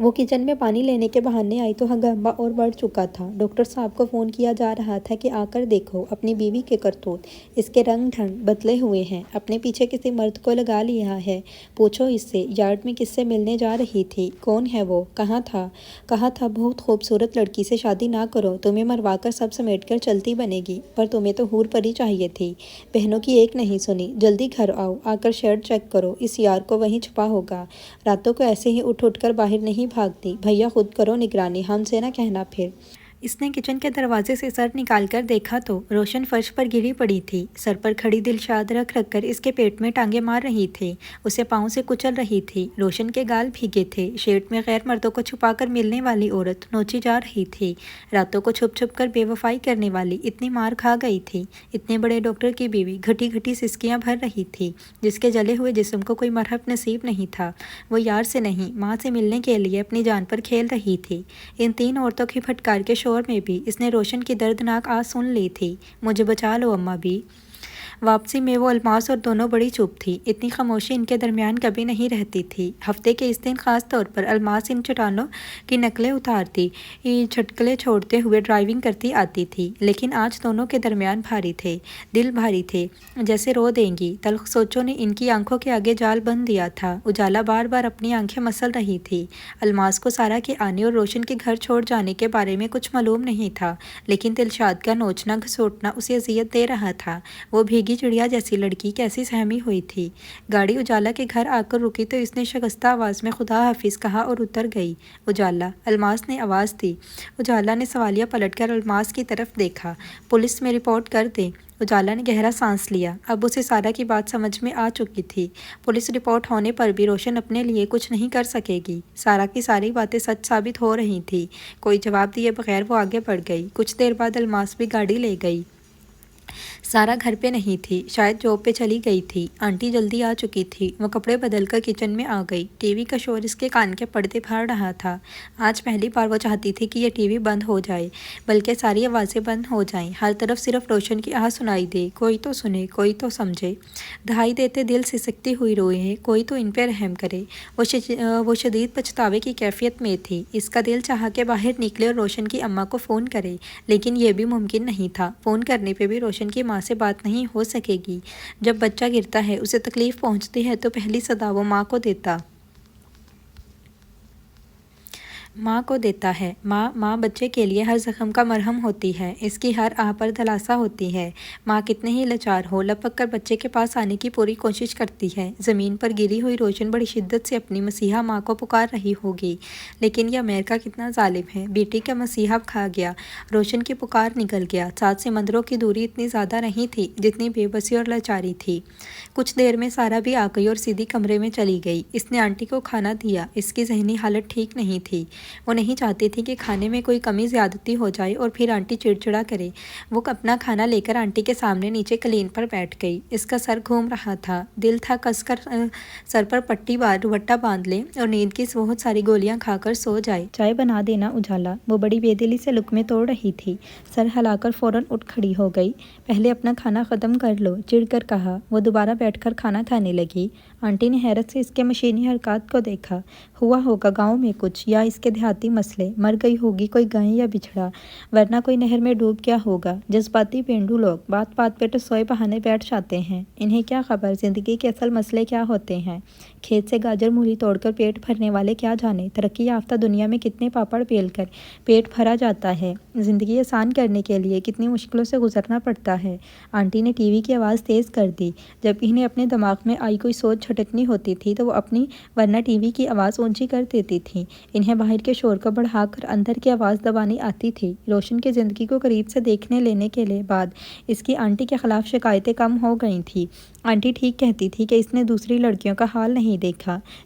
وہ کچن میں پانی لینے کے بہانے آئی تو ہنگامہ اور بڑھ چکا تھا۔ ڈاکٹر صاحب کو فون کیا جا رہا تھا کہ آ کر دیکھو اپنی بیوی کے کرتوت، اس کے رنگ ڈھنگ بدلے ہوئے ہیں، اپنے پیچھے کسی مرد کو لگا لیا ہے، پوچھو اس سے یارڈ میں کس سے ملنے جا رہی تھی، کون ہے وہ، کہاں تھا، کہا تھا بہت خوبصورت لڑکی سے شادی نہ کرو، تمہیں مروا کر سب سمیٹ کر چلتی بنے گی، پر تمہیں تو حور پری چاہیے تھی۔ بہنوں کی ایک نہیں سنی، جلدی گھر آؤ، آ کر شیڈ چیک کرو، اس یار کو وہیں چھپا ہوگا، راتوں کو ایسے ہی اٹھ کر باہر نہیں بھاگتی، بھیا خود کرو نگرانی، ہم سے نہ کہنا پھر۔ اس نے کچن کے دروازے سے سر نکال کر دیکھا تو روشن فرش پر گری پڑی تھی، سر پر کھڑی دلشاد رکھ کر اس کے پیٹ میں ٹانگیں مار رہی تھی، اسے پاؤں سے کچل رہی تھی، روشن کے گال بھیگے تھے، شیڈ میں غیر مردوں کو چھپا کر ملنے والی عورت نوچی جا رہی تھی، راتوں کو چھپ چھپ کر بے وفائی کرنے والی اتنی مار کھا گئی تھی، اتنے بڑے ڈاکٹر کی بیوی گھٹی گھٹی سسکیاں بھر رہی تھی، جس کے جلے ہوئے جسم کو کوئی مرہم نصیب نہیں تھا، وہ یار سے نہیں ماں سے ملنے کے لیے اپنی جان پر کھیل رہی تھی۔ ان تین عورتوں کی پھٹکار کے شور میں بھی اس نے روشن کی دردناک آواز سن لی تھی، مجھے بچا لو اماں بھی۔ واپسی میں وہ الماس اور دونوں بڑی چپ تھی، اتنی خاموشی ان کے درمیان کبھی نہیں رہتی تھی۔ ہفتے کے اس دن خاص طور پر الماس ان چٹانوں کی نقلیں اتارتی، چھٹکلے چھوڑتے ہوئے ڈرائیونگ کرتی آتی تھی، لیکن آج دونوں کے درمیان بھاری تھے، دل بھاری تھے، جیسے رو دیں گی۔ تلخ سوچوں نے ان کی آنکھوں کے آگے جال بند دیا تھا، اجالا بار بار اپنی آنکھیں مسل رہی تھی۔ الماس کو سارا کے آنے اور روشن کے گھر چھوڑ جانے کے بارے میں کچھ معلوم نہیں تھا، لیکن دلشاد کا نوچنا گھسوٹنا اسے اذیت دے رہا تھا، وہ بھیگی چڑیا جیسی لڑکی کیسی سہمی ہوئی تھی۔ گاڑی اجالا کے گھر آ کر رکی تو اس نے شکستہ آواز میں خدا حافظ کہا اور اتر گئی۔ اجالا، الماس نے آواز دی۔ اجالا نے سوالیہ پلٹ کر الماس کی طرف دیکھا۔ پولیس میں رپورٹ کر دیں۔ اجالا نے گہرا سانس لیا، اب اسے سارا کی بات سمجھ میں آ چکی تھی، پولیس رپورٹ ہونے پر بھی روشن اپنے لیے کچھ نہیں کر سکے گی، سارا کی ساری باتیں سچ ثابت ہو رہی تھی۔ کوئی جواب دیے بغیر وہ آگے بڑھ گئی، کچھ دیر بعد الماس بھی گاڑی لے گئی۔ سارا گھر پہ نہیں تھی، شاید جاب پہ چلی گئی تھی، آنٹی جلدی آ چکی تھی، وہ کپڑے بدل کر کچن میں آ گئی، ٹی وی کا شور اس کے کان کے پردے پھاڑ رہا تھا، آج پہلی بار وہ چاہتی تھی کہ یہ ٹی وی بند ہو جائے، بلکہ ساری آوازیں بند ہو جائیں، ہر طرف صرف روشن کی آواز سنائی دے، کوئی تو سنے، کوئی تو سمجھے، دہائی دیتے دل سسکتی ہوئی روئے، کوئی تو ان پہ رحم کرے۔ وہ شدید پچھتاوے کی کیفیت میں تھی، اس کا دل چاہا کہ باہر نکلے اور روشن کی اماں کو فون کرے، لیکن یہ بھی ممکن نہیں تھا، فون کرنے پہ بھی روشن کی ماں سے بات نہیں ہو سکے گی، جب بچہ گرتا ہے، اسے تکلیف پہنچتی ہے تو پہلی صدا وہ ماں کو دیتا ہے۔ ماں بچے کے لیے ہر زخم کا مرہم ہوتی ہے، اس کی ہر آہ پر دلاسا ہوتی ہے، ماں کتنے ہی لاچار ہو لپک کر بچے کے پاس آنے کی پوری کوشش کرتی ہے۔ زمین پر گری ہوئی روشن بڑی شدت سے اپنی مسیحا ماں کو پکار رہی ہوگی، لیکن یہ امریکہ کتنا ظالم ہے، بیٹی کا مسیحا کھا گیا، روشن کی پکار نکل گیا، 7 سمندروں کی دوری اتنی زیادہ نہیں تھی جتنی بے بسی اور لاچاری تھی۔ کچھ دیر میں سارا بھی آ گئی اور سیدھی کمرے میں چلی گئی، اس نے آنٹی کو کھانا دیا، اس کی ذہنی حالت ٹھیک نہیں تھی، وہ نہیں چاہتی تھی کہ کھانے میں کوئی کمی زیادتی ہو جائے اور پھر آنٹی چڑچڑا کرے۔ وہ اپنا کھانا لے کر آنٹی کے سامنے نیچے قالین پر بیٹھ گئی، اس کا سر گھوم رہا تھا، دل تھا کس کر سر پر دوپٹہ باندھ لے اور نیند کی بہت ساری گولیاں کھا کر سو جائے۔ چائے بنا دینا اجالا، وہ بڑی بے دلی سے لقمے توڑ رہی تھی، سر ہلا کر فوراً اٹھ کھڑی ہو گئی۔ پہلے اپنا کھانا ختم کر لو، چڑ کر کہا۔ وہ دوبارہ بیٹھ کر کھانا کھانے لگی۔ آنٹی نے حیرت سے اس کے مشینی حرکات کو دیکھا۔ ہوا ہوگا گاؤں میں کچھ، یا اس کے دیہاتی مسئلے، مر گئی ہوگی کوئی گائے یا بچھڑا، ورنہ کوئی نہر میں ڈوب گیا ہوگا۔ جذباتی پینڈو لوگ بات بات پہ ٹسوئے بہانے بیٹھ جاتے ہیں، انہیں کیا خبر زندگی کے اصل مسئلے کیا ہوتے ہیں۔ کھیت سے گاجر مولی توڑ کر پیٹ بھرنے والے کیا جانے ترقی یافتہ دنیا میں کتنے پاپڑ بیل کر پیٹ بھرا جاتا ہے، زندگی آسان کرنے کے لیے کتنی مشکلوں سے گزرنا پڑتا ہے۔ آنٹی نے ٹی وی کی آواز تیز کر دی، جب انہیں اپنے دماغ میں آئی کوئی سوچ چھٹکنی ہوتی تھی تو وہ اپنی ورنہ ٹی وی کی آواز اونچی کر دیتی تھی، انہیں باہر کے شور کو بڑھا کر اندر کی آواز دبانی آتی تھی۔ روشن کی زندگی کو قریب سے دیکھنے لینے کے بعد اس کی آنٹی کے خلاف شکایتیں کم ہو گئی تھیں۔ آنٹی ٹھیک کہتی تھی کہ اس نے دوسری لڑکیوں کا حال نہیں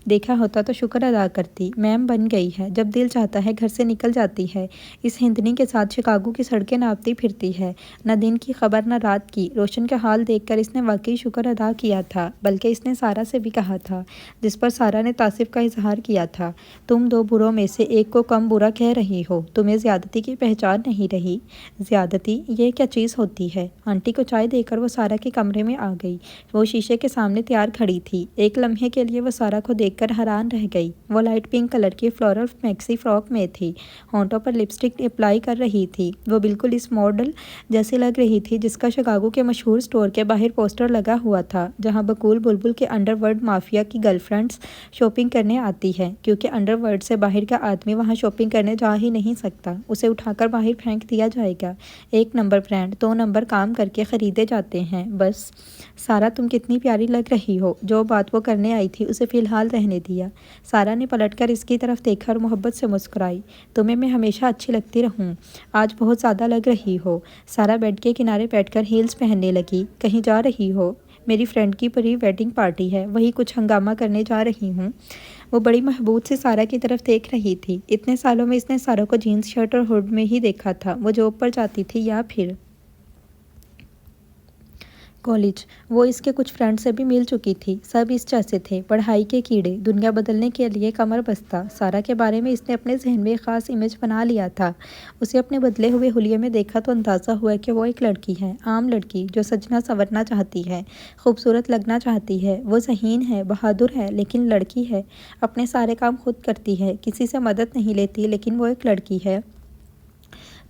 دیکھا ہوتا تو شکر ادا کرتی، میم بن گئی ہے، جب دل چاہتا ہے گھر سے نکل جاتی ہے، اس ہندنی کے ساتھ شکاگو کی سڑکیں ناپتی پھرتی ہے، نہ دن کی خبر نہ رات کی۔ روشن کا حال دیکھ کر اس نے واقعی شکر ادا کیا تھا، بلکہ اس نے سارا سے بھی کہا تھا، جس پر سارا نے تاسف کا اظہار کیا تھا، تم 2 بروں میں سے سے ایک کو کم برا کہہ رہی ہو، تمہیں زیادتی کی پہچان نہیں رہی؟ زیادتی یہ کیا چیز ہوتی ہے؟ آنٹی کو چائے دے کر وہ سارا کے کمرے میں آ گئی۔ وہ شیشے کے سامنے تیار کھڑی تھی۔ ایک لمحے کے لیے وہ سارا کو دیکھ کر حیران رہ گئی۔ وہ لائٹ پنک کلر کی فلورل میکسی فراک میں تھی، ہونٹوں پر لپسٹک اپلائی کر رہی تھی۔ وہ بالکل اس ماڈل جیسی لگ رہی تھی جس کا شکاگو کے مشہور اسٹور کے باہر پوسٹر لگا ہوا تھا، جہاں بقول بلبل کے انڈر ورلڈ مافیا کی گرل فرینڈز شاپنگ کرنے آتی ہے، کیونکہ انڈر ورلڈ سے باہر کا آدمی وہاں شاپنگ کرنے جا ہی نہیں سکتا، اسے اٹھا کر باہر پھینک دیا جائے گا۔ 1 نمبر برانڈ 2 نمبر کام کر کے خریدے جاتے ہیں بس۔ سارا تم کتنی پیاری لگ رہی ہو۔ جو بات وہ کرنے آئی تھی اسے فی الحال رہنے دیا۔ سارا نے پلٹ کر اس کی طرف دیکھا اور محبت سے مسکرائی۔ تمہیں میں ہمیشہ اچھی لگتی رہوں، آج بہت زیادہ لگ رہی ہو۔ سارا بیڈ کے کنارے بیٹھ کر ہیلز پہننے لگی۔ کہیں جا رہی ہو؟ میری فرینڈ کی پری ویڈنگ پارٹی ہے، وہی کچھ ہنگامہ کرنے جا رہی ہوں۔ وہ بڑی محبوب سے سارا کی طرف دیکھ رہی تھی۔ اتنے سالوں میں اس نے سارا کو جینز شرٹ اور ہوڈ میں ہی دیکھا تھا۔ وہ جاب پر جاتی تھی یا پھر کالج۔ وہ اس کے کچھ فرینڈ سے بھی مل چکی تھی، سب اس جیسے تھے، پڑھائی کے کیڑے، دنیا بدلنے کے لیے کمر بستہ۔ سارا کے بارے میں اس نے اپنے ذہن میں ایک خاص امیج بنا لیا تھا۔ اسے اپنے بدلے ہوئے حلیے میں دیکھا تو اندازہ ہوا کہ وہ ایک لڑکی ہے، عام لڑکی جو سجنا سنورنا چاہتی ہے، خوبصورت لگنا چاہتی ہے۔ وہ ذہین ہے، بہادر ہے، لیکن لڑکی ہے، اپنے سارے کام خود کرتی ہے، کسی سے مدد نہیں لیتی، لیکن وہ ایک لڑکی ہے۔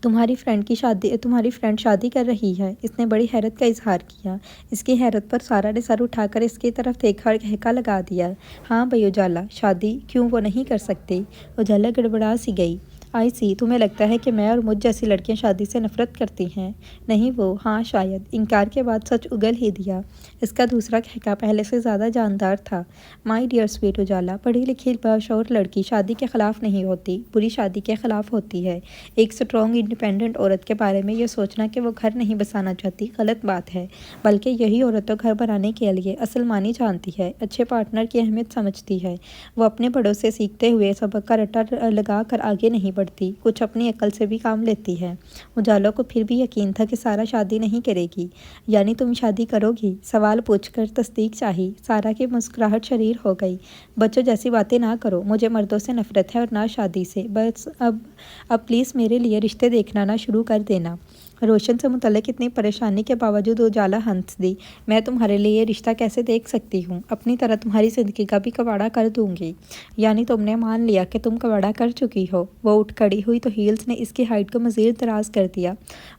تمہاری فرینڈ شادی کر رہی ہے؟ اس نے بڑی حیرت کا اظہار کیا۔ اس کی حیرت پر سارا نے سر اٹھا کر اس کی طرف دیکھا اور کہکا لگا دیا۔ ہاں بھئی اجالا، شادی کیوں وہ نہیں کر سکتی؟ اجالا گڑبڑا سی گئی۔ آئی سی، تمہیں لگتا ہے کہ میں اور مجھ جیسی لڑکیاں شادی سے نفرت کرتی ہیں؟ نہیں وہ، ہاں شاید۔ انکار کے بعد سچ اگل ہی دیا۔ اس کا دوسرا کہکا پہلے سے زیادہ جاندار تھا۔ مائی ڈیئر سویٹ اجالا، پڑھی لکھی باشعور لڑکی شادی کے خلاف نہیں ہوتی، بری شادی کے خلاف ہوتی ہے۔ ایک سٹرونگ انڈیپینڈنٹ عورت کے بارے میں یہ سوچنا کہ وہ گھر نہیں بسانا چاہتی غلط بات ہے، بلکہ یہی عورت تو گھر بنانے کے لیے اصل معنی جانتی ہے، اچھے پارٹنر کی اہمیت سمجھتی ہے۔ وہ اپنے بڑوں سے سیکھتے ہوئے سبق کا رٹا لگا کر آگے نہیں بڑھتی، کچھ اپنی عقل سے بھی کام لیتی ہے۔ اجالوں کو پھر بھی یقین تھا کہ سارا شادی نہیں کرے گی۔ یعنی تم شادی کرو گی؟ سوال پوچھ کر تصدیق چاہی۔ سارا کی مسکراہٹ شریر ہو گئی۔ بچوں جیسی باتیں نہ کرو، مجھے مردوں سے نفرت ہے اور نہ شادی سے، بس اب پلیز میرے لیے رشتے دیکھنا نہ شروع کر دینا۔ روشن سے متعلق اتنی پریشانی کے باوجود اجالا ہنس دی۔ میں تمہارے لیے یہ رشتہ کیسے دیکھ سکتی ہوں؟ اپنی طرح تمہاری زندگی کا بھی کباڑہ کر دوں گی۔ یعنی تم نے مان لیا کہ تم کباڑہ کر چکی ہو؟ وہ اٹھ کھڑی ہوئی تو ہیلز نے اس کی ہائٹ کو مزید دراز کر دیا۔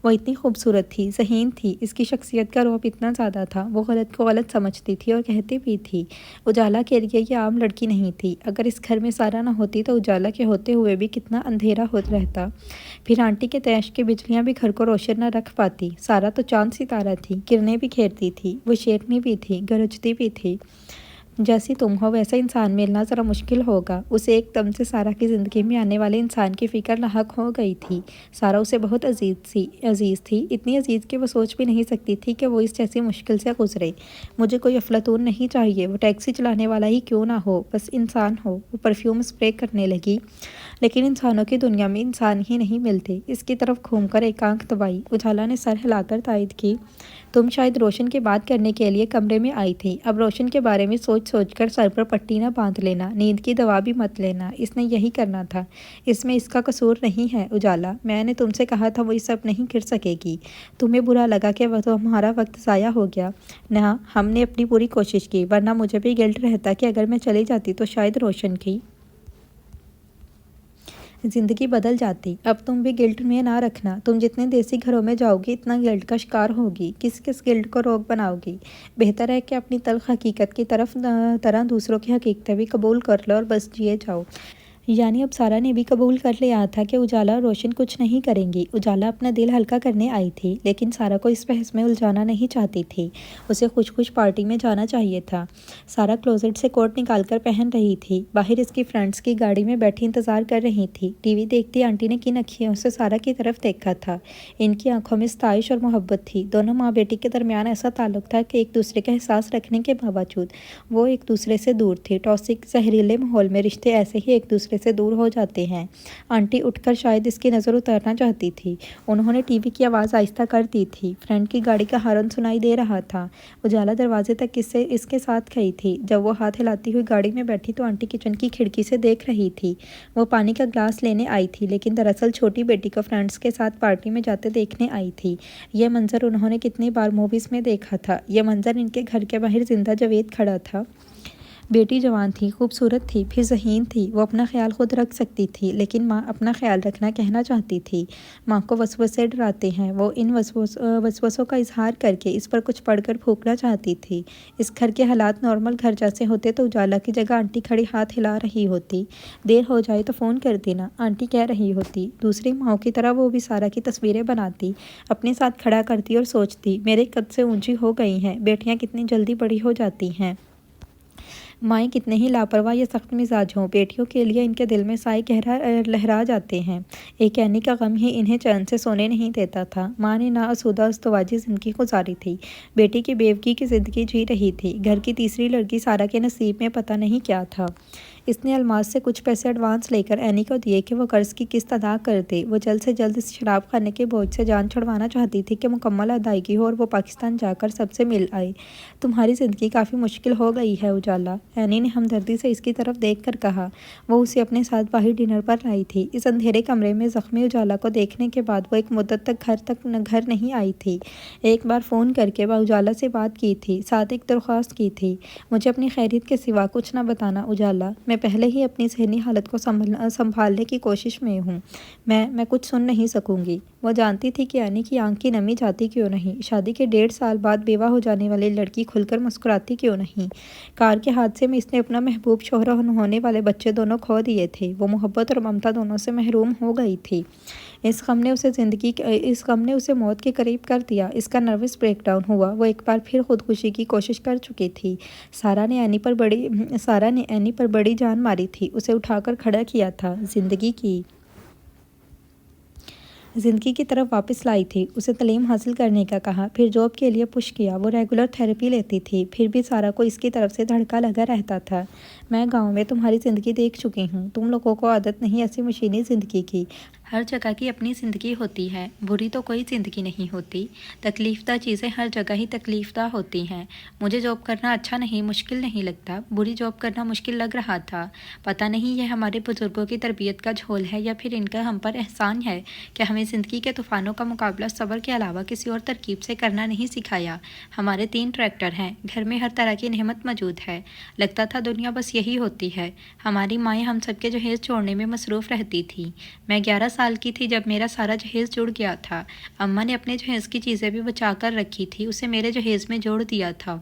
وہ اتنی خوبصورت تھی، ذہین تھی، اس کی شخصیت کا رعب اتنا زیادہ تھا، وہ غلط کو غلط سمجھتی تھی اور کہتی بھی تھی۔ اجالا کے لیے یہ عام لڑکی نہیں تھی۔ اگر اس گھر میں سارا نہ ہوتی تو اجالا کے ہوتے ہوئے بھی کتنا اندھیرا ہوتا رہتا، پھر آنٹی کے تیش کی بجلیاں بھی گھر کو روشن نہ رکھ پاتی۔ سارا تو چاند ستارہ تھی، کرنیں بھی کھیرتی تھی، وہ شیرنی بھی تھی، گرجتی بھی تھی۔ جیسی تم ہو ویسا انسان ملنا ذرا مشکل ہوگا۔ اسے ایک دم سے سارا کی زندگی میں آنے والے انسان کی فکر لاحق ہو گئی تھی۔ سارا اسے بہت عزیز تھی، اتنی عزیز کہ وہ سوچ بھی نہیں سکتی تھی کہ وہ اس جیسی مشکل سے گزرے۔ مجھے کوئی افلاطون نہیں چاہیے، وہ ٹیکسی چلانے والا ہی کیوں نہ ہو، بس انسان ہو۔ وہ پرفیوم اسپرے کرنے لگی۔ لیکن انسانوں کی دنیا میں انسان ہی نہیں ملتے۔ اس کی طرف گھوم کر ایک آنکھ دبائی۔ اجالا نے سر ہلا کر تائید کی۔ تم شاید روشن کی بات کرنے کے لیے کمرے میں آئی تھی۔ اب روشن کے بارے میں سوچ کر سر پر پٹی نہ باندھ لینا، نیند کی دوا بھی مت لینا۔ اس نے یہی کرنا تھا، اس میں اس کا قصور نہیں ہے۔ اجالا، میں نے تم سے کہا تھا وہ یہ سب نہیں کر سکے گی۔ تمہیں برا لگا کہ وہ ہمارا وقت ضائع ہو گیا؟ نہ، ہم نے اپنی پوری کوشش کی، ورنہ مجھے بھی گلٹ رہتا کہ اگر میں چلی جاتی تو شاید روشن کی زندگی بدل جاتی۔ اب تم بھی گلٹ میں نہ رکھنا، تم جتنے دیسی گھروں میں جاؤ گی اتنا گلٹ کا شکار ہوگی، کس گلٹ کو روگ بناؤ گی۔ بہتر ہے کہ اپنی تلخ حقیقت کی طرح دوسروں کی حقیقتیں بھی قبول کر لو اور بس جیے جاؤ۔ یعنی اب سارا نے بھی قبول کر لیا تھا کہ اجالا اور روشن کچھ نہیں کریں گی۔ اجالا اپنا دل ہلکا کرنے آئی تھی، لیکن سارا کو اس بحث میں الجھانا نہیں چاہتی تھی۔ اسے خوش پارٹی میں جانا چاہیے تھا۔ سارا کلوزٹ سے کوٹ نکال کر پہن رہی تھی، باہر اس کی فرینڈز کی گاڑی میں بیٹھی انتظار کر رہی تھی۔ ٹی وی دیکھتی آنٹی نے کن اکھیوں سے سارا کی طرف دیکھا تھا۔ ان کی آنکھوں میں ستائش اور محبت تھی۔ دونوں ماں بیٹی کے درمیان ایسا تعلق تھا کہ ایک دوسرے کا احساس رکھنے کے باوجود وہ ایک دوسرے سے دور تھے۔ ٹاکسک زہریلے ماحول میں رشتے ایسے ہی ایک دوسرے راستے سے دور ہو جاتے ہیں۔ آنٹی اٹھ کر شاید اس کی نظر اتارنا چاہتی تھی۔ انہوں نے ٹی وی کی آواز آہستہ کر دی تھی۔ فرینڈ کی گاڑی کا ہارن سنائی دے رہا تھا۔ اجالا دروازے تک اس کے ساتھ کھڑی تھی۔ جب وہ ہاتھ ہلاتی ہوئی گاڑی میں بیٹھی تو آنٹی کچن کی کھڑکی سے دیکھ رہی تھی۔ وہ پانی کا گلاس لینے آئی تھی لیکن دراصل چھوٹی بیٹی کو فرینڈز کے ساتھ پارٹی میں جاتے دیکھنے آئی تھی۔ یہ منظر انہوں نے کتنی بار موویز میں دیکھا تھا۔ یہ منظر ان کے گھر کے باہر زندہ جاوید کھڑا تھا۔ بیٹی جوان تھی، خوبصورت تھی، پھر ذہین تھی۔ وہ اپنا خیال خود رکھ سکتی تھی لیکن ماں اپنا خیال رکھنا کہنا چاہتی تھی۔ ماں کو وسوسے ڈراتے ہیں، وہ ان وسوسوں کا اظہار کر کے اس پر کچھ پڑھ کر پھونکنا چاہتی تھی۔ اس گھر کے حالات نارمل گھر جیسے ہوتے تو اجالا کی جگہ آنٹی کھڑی ہاتھ ہلا رہی ہوتی۔ دیر ہو جائے تو فون کر دینا، آنٹی کہہ رہی ہوتی۔ دوسری ماؤں کی طرح وہ بھی سارا کی تصویریں بناتی، اپنے ساتھ کھڑا کرتی اور سوچتی میرے قد سے اونچی ہو گئی ہیں، بیٹیاں کتنی جلدی بڑی ہو جاتی ہیں۔ مائیں کتنے ہی لاپرواہ یا سخت مزاج ہوں، بیٹیوں کے لیے ان کے دل میں سائے لہرا جاتے ہیں۔ ایک اینی کا غم ہی انہیں چین سے سونے نہیں دیتا تھا۔ ماں نے ناآسودہ ازدواجی زندگی گزاری تھی، بیٹی کی بیوگی کی زندگی جی رہی تھی۔ گھر کی تیسری لڑکی سارا کے نصیب میں پتہ نہیں کیا تھا۔ اس نے الماس سے کچھ پیسے ایڈوانس لے کر اینی کو دیے کہ وہ قرض کی قسط ادا کر دے۔ وہ جلد سے جلد اس شراب خانے کے بوجھ سے جان چھڑوانا چاہتی تھی کہ مکمل ادائیگی ہو اور وہ پاکستان جا کر سب سے مل آئے۔ تمہاری زندگی کافی مشکل ہو گئی ہے اجالا، اینی نے ہمدردی سے اس کی طرف دیکھ کر کہا۔ وہ اسے اپنے ساتھ باہر ڈنر پر لائی تھی۔ اس اندھیرے کمرے میں زخمی اجالا کو دیکھنے کے بعد وہ ایک مدت تک گھر نہیں آئی تھی۔ ایک بار فون کر کے وہ اجالا سے بات کی تھی، ساتھ ایک درخواست کی تھی، مجھے اپنی خیریت کے سوا کچھ نہ بتانا اجالا، میں پہلے ہی اپنی ذہنی حالت کو سنبھالنے کی کوشش میں ہوں، میں کچھ سن نہیں سکوں گی۔ وہ جانتی تھی کہ اینی کی آنکھ کی نمی جاتی کیوں نہیں، شادی کے 1.5 سال بعد بیوہ ہو جانے والی لڑکی کھل کر مسکراتی کیوں نہیں۔ کار کے حادثے میں اس نے اپنا محبوب شوہر اور ہونے والے بچے دونوں کھو دیے تھے۔ وہ محبت اور ممتا دونوں سے محروم ہو گئی تھی۔ اس غم نے اسے موت کے قریب کر دیا۔ اس کا نروس بریک ڈاؤن ہوا۔ وہ ایک بار پھر خودکشی کی کوشش کر چکی تھی۔ سارا نے اینی پر بڑی جان ماری تھی، اسے اٹھا کر کھڑا کیا تھا، زندگی کی طرف واپس لائی تھی، اسے تعلیم حاصل کرنے کا کہا، پھر جاب کے لیے پش کیا۔ وہ ریگولر تھیراپی لیتی تھی، پھر بھی سارا کو اس کی طرف سے دھڑکا لگا رہتا تھا۔ میں گاؤں میں تمہاری زندگی دیکھ چکی ہوں، تم لوگوں کو عادت نہیں ایسی مشینی زندگی کی۔ ہر جگہ کی اپنی زندگی ہوتی ہے، بری تو کوئی زندگی نہیں ہوتی۔ تکلیف دہ چیزیں ہر جگہ ہی تکلیف دہ ہوتی ہیں۔ مجھے جاب کرنا اچھا نہیں، مشکل نہیں لگتا، بری جاب کرنا مشکل لگ رہا تھا۔ پتہ نہیں یہ ہمارے بزرگوں کی تربیت کا جھول ہے یا پھر ان کا ہم پر احسان ہے کہ ہمیں زندگی کے طوفانوں کا مقابلہ صبر کے علاوہ کسی اور ترکیب سے کرنا نہیں سکھایا۔ ہمارے 3 ٹریکٹر ہیں، گھر میں ہر طرح کی نعمت موجود ہے، لگتا تھا دنیا بس یہی ہوتی ہے۔ ہماری مائیں ہم سب کے جہیز جوڑنے میں مصروف رہتی تھیں۔ میں 11 سال کی تھی جب میرا سارا جہیز جڑ گیا تھا۔ اماں نے اپنے جہیز کی چیزیں بھی بچا کر رکھی تھی، اسے میرے جہیز میں جوڑ دیا تھا۔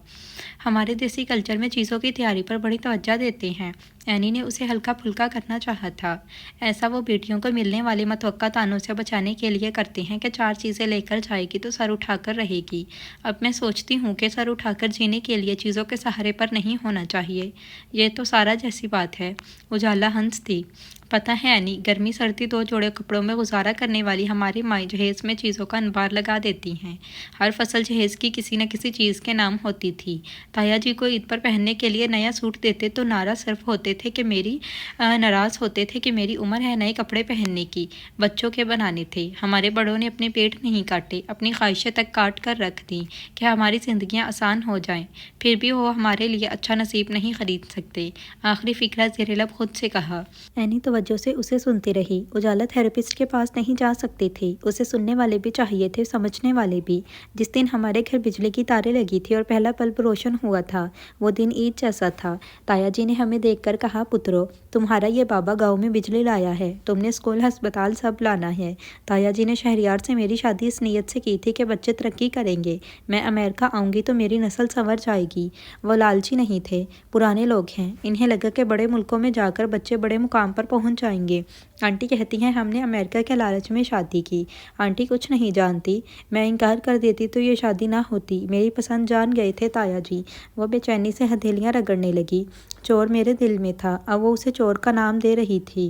ہمارے دیسی کلچر میں چیزوں کی تیاری پر بڑی توجہ دیتے ہیں۔ اینی نے اسے ہلکا پھلکا کرنا چاہا تھا۔ ایسا وہ بیٹیوں کو ملنے والے متوقع تانوں سے بچانے کے لیے کرتے ہیں کہ 4 چیزیں لے کر جائے گی تو سر اٹھا کر رہے گی۔ اب میں سوچتی ہوں کہ سر اٹھا کر جینے کے لیے چیزوں کے سہارے پر نہیں ہونا چاہیے۔ یہ تو سارا جیسی بات ہے۔ اجالا ہنس دی۔ پتہ ہے اینی، گرمی سردی 2 جوڑے کپڑوں میں گزارا کرنے والی ہماری مائیں جہیز میں چیزوں کا انبار لگا دیتی ہیں۔ ہر فصل جہیز کی کسی نہ کسی چیز کے نام ہوتی تھی۔ تایا جی کو عید پر پہننے کے لیے نیا سوٹ دیتے تو ناراض ہوتے تھے کہ میری عمر ہے نئے کپڑے پہننے کی، بچوں کے بنانے تھے۔ ہمارے بڑوں نے اپنے پیٹ نہیں کاٹے، اپنی خواہشیں تک کاٹ کر رکھ دیں کہ ہماری زندگیاں آسان ہو جائیں، پھر بھی وہ ہمارے لیے اچھا نصیب نہیں خرید سکتے۔ آخری فقرہ زیر لب خود سے کہا۔ اینی توجہ سے اسے سنتی رہی۔ اجالا تھراپسٹ کے پاس نہیں جا سکتی تھی، اسے سننے والے بھی چاہیے تھے، سمجھنے والے بھی۔ جس دن ہمارے گھر بجلی کی تاریں لگی تھی اور پہلا بلب روشن ہوا تھا، وہ دن عید جیسا تھا۔ تایا جی نے ہمیں دیکھ کر کہا، پترو، تمہارا یہ بابا گاؤں میں بجلی لایا ہے، تم نے اسکول ہسپتال سب لانا ہے۔ تایا جی نے شہریار سے میری شادی اس نیت سے کی تھی کہ بچے ترقی کریں گے، میں امریکہ آؤں گی تو میری نسل سنور جائے گی۔ وہ لالچی نہیں تھے، پرانے لوگ ہیں، انہیں لگا کہ بڑے ملکوں میں جا کر بچے بڑے مقام پر پہنچ جائیں گے۔ آنٹی کہتی ہیں ہم نے امریکہ کے لالچ میں شادی کی۔ آنٹی کچھ نہیں جانتی، میں انکار کر دیتی تو یہ شادی نہ ہوتی۔ میری پسند جان گئے تھے تایا جی۔ وہ بے چینی سے ہتھیلیاں رگڑنے لگی۔ چور میرے دل میں تھا، اب وہ اسے چور کا نام دے رہی تھی۔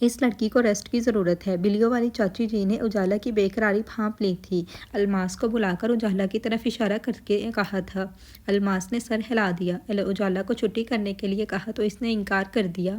اس لڑکی کو ریسٹ کی ضرورت ہے۔ بلیوں والی چاچی جی نے اجالا کی بے قراری بھانپ لی تھی۔ الماس کو بلا کر اجالا کی طرف اشارہ کر کے کہا تھا۔ الماس نے سر ہلا دیا۔ اجالا کو چھٹی کرنے کے لیے کہا تو اس نے انکار کر دیا۔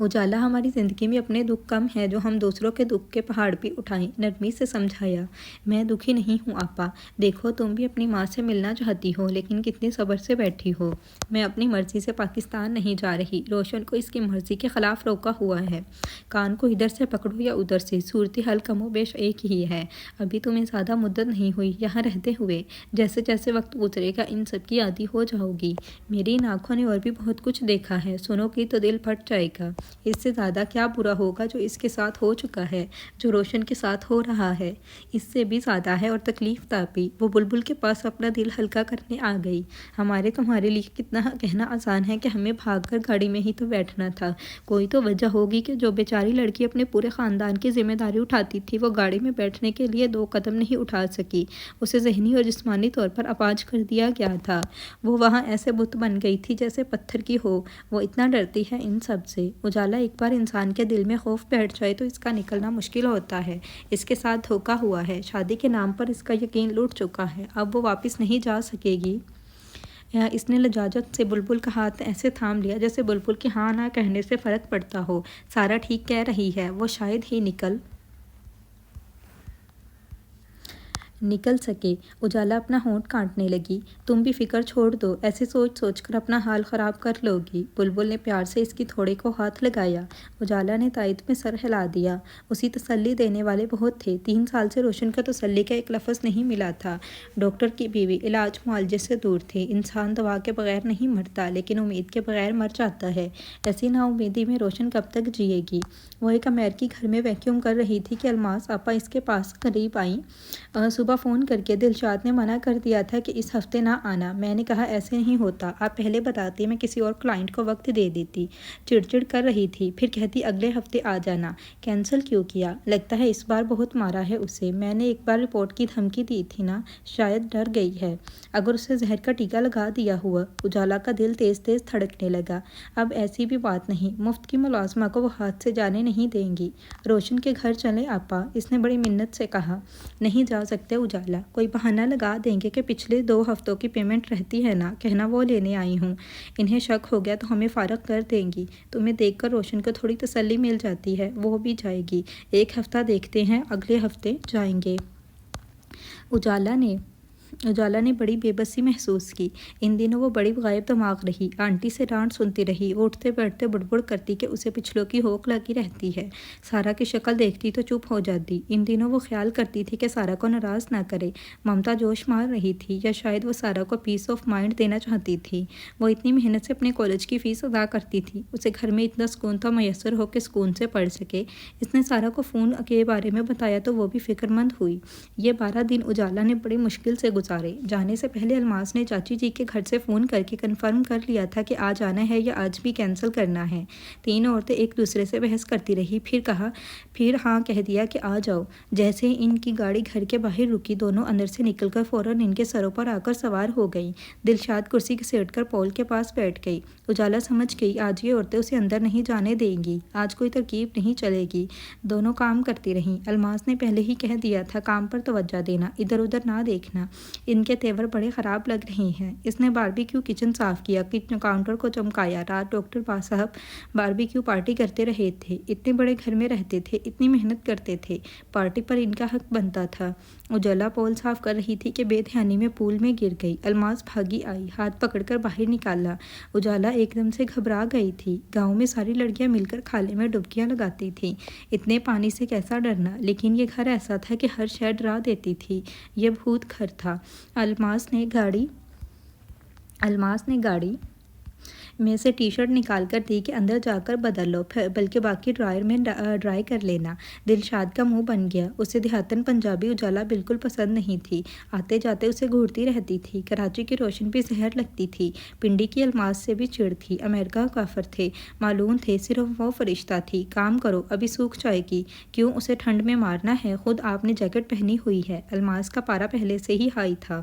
اجالا ہماری زندگی میں اپنے دکھ کم ہے جو ہم دوسروں کے دکھ کے پہاڑ بھی اٹھائیں، نرمی سے سمجھایا۔ میں دکھی نہیں ہوں آپا، دیکھو تم بھی اپنی ماں سے ملنا چاہتی ہو لیکن کتنی صبر سے بیٹھی ہو۔ میں اپنی مرضی سے پاکستان نہیں جا رہی، روشن کو اس کی مرضی کے خلاف روکا ہوا ہے۔ کان کو ادھر سے پکڑو یا ادھر سے، صورتحال کم و بیش ایک ہی ہے۔ ابھی تمہیں زیادہ مدت نہیں ہوئی یہاں رہتے ہوئے، جیسے جیسے وقت گزرے گا ان سب کی عادی ہو جاؤ گی۔ میری ان آنکھوں نے اور بھی بہت کچھ دیکھا ہے، سنو گی تو دل پھٹ جائے گا۔ اس سے زیادہ کیا برا ہوگا جو اس کے ساتھ ہو چکا ہے، جو روشن کے ساتھ ہو رہا ہے، اس سے بھی زیادہ ہے۔ اور تکلیف تاپی وہ بلبل کے پاس اپنا دل ہلکا کرنے آ گئی۔ ہمارے تمہارے لیے کتنا کہنا آسان ہے کہ ہمیں بھاگ کر گاڑی میں ہی تو بیٹھنا تھا۔ کوئی تو وجہ ہوگی کہ جو بیچاری لڑکی اپنے پورے خاندان کی ذمہ داری اٹھاتی تھی وہ گاڑی میں بیٹھنے کے لیے 2 قدم نہیں اٹھا سکی۔ اسے ذہنی اور جسمانی طور پر اپاہج کر دیا گیا تھا۔ وہ وہاں ایسے بت بن گئی تھی جیسے پتھر کی ہو۔ وہ اتنا ڈرتی ہے ان سب سے۔ اجالا ایک بار انسان کے دل میں خوف بیٹھ جائے تو اس کا نکلنا مشکل ہوتا ہے۔ اس کے ساتھ دھوکہ ہوا ہے، شادی کے نام پر اس کا یقین لوٹ چکا ہے، اب وہ واپس نہیں جا سکے گی۔ اس نے لجاجت سے بلبل کا ہاتھ ایسے تھام لیا جیسے بلبل کے ہاں نہ کہنے سے فرق پڑتا ہو۔ سارا ٹھیک کہہ رہی ہے، وہ شاید ہی نکل سکے۔ اجالا اپنا ہونٹ کاٹنے لگی۔ تم بھی فکر چھوڑ دو، ایسے سوچ سوچ کر اپنا حال خراب کر لو گی۔ بلبل نے پیار سے اس کی تھوڑے کو ہاتھ لگایا۔ اجالا نے تائید میں سر ہلا دیا۔ اسی تسلی دینے والے بہت تھے۔ 3 سال سے روشن کو تسلی کا ایک لفظ نہیں ملا تھا۔ ڈاکٹر کی بیوی، علاج معالجے سے دور تھی۔ انسان دوا کے بغیر نہیں مرتا لیکن امید کے بغیر مر جاتا ہے۔ ایسی نا امیدی میں روشن کب تک جیے گی؟ وہ ایک امریکی گھر میں ویکیوم کر رہی تھی کہ الماس آپا اس کے پاس قریب آئیں۔ صبح فون کر کے دلشاد نے منع کر دیا تھا کہ اس ہفتے نہ آنا۔ میں نے کہا ایسے نہیں ہوتا، آپ پہلے بتاتی میں کسی اور کلائنٹ کو وقت دے دیتی۔ چڑ کر رہی تھی، پھر کہتی اگلے ہفتے آ جانا۔ کینسل کیوں کیا؟ لگتا ہے اس بار بہت مارا ہے اسے۔ میں نے ایک بار رپورٹ کی دھمکی دی تھی نا، شاید ڈر گئی ہے۔ اگر اسے زہر کا ٹیکہ لگا دیا ہوا۔ اجالا کا دل تیز تیز دھڑکنے لگا۔ اب ایسی بھی بات نہیں، مفت کی ملازمہ کو وہ ہاتھ سے جانے نہیں دیں گی۔ روشن کے گھر چلیں آپا، اس نے بڑی منت سے کہا۔ نہیں جا سکتے اجالا، کوئی بہانہ لگا دیں گے کہ پچھلے 2 ہفتوں کی پیمنٹ رہتی ہے نا، کہنا وہ لینے آئی ہوں۔ انہیں شک ہو گیا تو ہمیں فارغ کر دیں گی۔ تمہیں دیکھ کر روشن کو تھوڑی تسلی مل جاتی ہے، وہ بھی جائے گی۔ 1 ہفتہ دیکھتے ہیں، اگلے ہفتے جائیں گے۔ اجالا نے بڑی بے بسی محسوس کی۔ ان دنوں وہ بڑی غائب دماغ رہی۔ آنٹی سے ڈانٹ سنتی رہی، اٹھتے بیٹھتے بڑبڑ کرتی کہ اسے پچھلوں کی ہوک لگی رہتی ہے۔ سارا کی شکل دیکھتی تو چپ ہو جاتی۔ ان دنوں وہ خیال کرتی تھی کہ سارا کو ناراض نہ کرے۔ ممتا جوش مار رہی تھی، یا شاید وہ سارا کو پیس آف مائنڈ دینا چاہتی تھی۔ وہ اتنی محنت سے اپنے کالج کی فیس ادا کرتی تھی، اسے گھر میں اتنا سکون تو میسر ہو کہ سکون سے پڑھ سکے۔ اس نے سارا کو فون کے بارے میں بتایا تو وہ بھی فکر مند ہوئی۔ یہ 12 دن اجالا نے بڑی مشکل سے گزارے۔ جانے سے پہلے الماس نے چاچی جی کے گھر سے فون کر کے کنفرم کر لیا تھا کہ آج آنا ہے یا آج بھی کینسل کرنا ہے۔ 3 عورتیں ایک دوسرے سے بحث کرتی رہی، پھر ہاں کہہ دیا کہ آ جاؤ۔ جیسے ہی ان کی گاڑی گھر کے باہر رکی، دونوں اندر سے نکل کر فوراً ان کے سروں پر آ کر سوار ہو گئیں۔ دلشاد کرسی گھسیٹ کر پول کے پاس بیٹھ گئی۔ اجالا سمجھ گئی آج یہ عورتیں اسے اندر نہیں جانے دیں گی، آج کوئی ترکیب نہیں چلے گی۔ دونوں کام کرتی رہیں۔ الماس نے پہلے ہی کہہ دیا تھا کام پر توجہ دینا، ادھر ادھر نہ دیکھنا۔ ان کے تیور بڑے خراب لگ رہے ہیں۔ اس نے باربیکیو کچن صاف کیا، کاؤنٹر کو چمکایا۔ رات ڈاکٹر صاحب باربیکیو پارٹی کرتے رہے تھے، اتنے بڑے گھر میں رہتے تھے، اتنی محنت کرتے تھے، پارٹی پر ان کا حق بنتا تھا۔ اجالا پول صاف کر رہی تھی کہ بے دھیانی میں پول میں گر گئی۔ الماس بھاگی آئی، ہاتھ پکڑ کر باہر نکالا۔ اجالا ایک دم سے گھبرا گئی تھی۔ گاؤں میں ساری لڑکیاں مل کر کھالے میں ڈبکیاں لگاتی تھیں، اتنے پانی سے کیسا ڈرنا، لیکن یہ گھر ایسا تھا کہ ہر شے ڈرا دیتی تھی۔ یہ بھوت گھر تھا۔ الماس نے گاڑی میں سے ٹی شرٹ نکال کر دی کہ اندر جا کر بدل لو، بلکہ باقی ڈرائر میں ڈرائی کر لینا۔ دلشاد کا منہ بن گیا۔ اسے دیہاتن پنجابی اجالا بالکل پسند نہیں تھی، آتے جاتے اسے گھورتی رہتی تھی۔ کراچی کی روشن بھی زہر لگتی تھی، پنڈی کی الماس سے بھی چڑ تھی۔ امریکہ کافر تھے، معلوم تھے، صرف وہ فرشتہ تھی۔ کام کرو، ابھی سوکھ جائے گی، کیوں اسے ٹھنڈ میں مارنا ہے، خود آپ نے جیکٹ پہنی ہوئی ہے۔ الماس کا پارا پہلے سے ہی ہائی تھا۔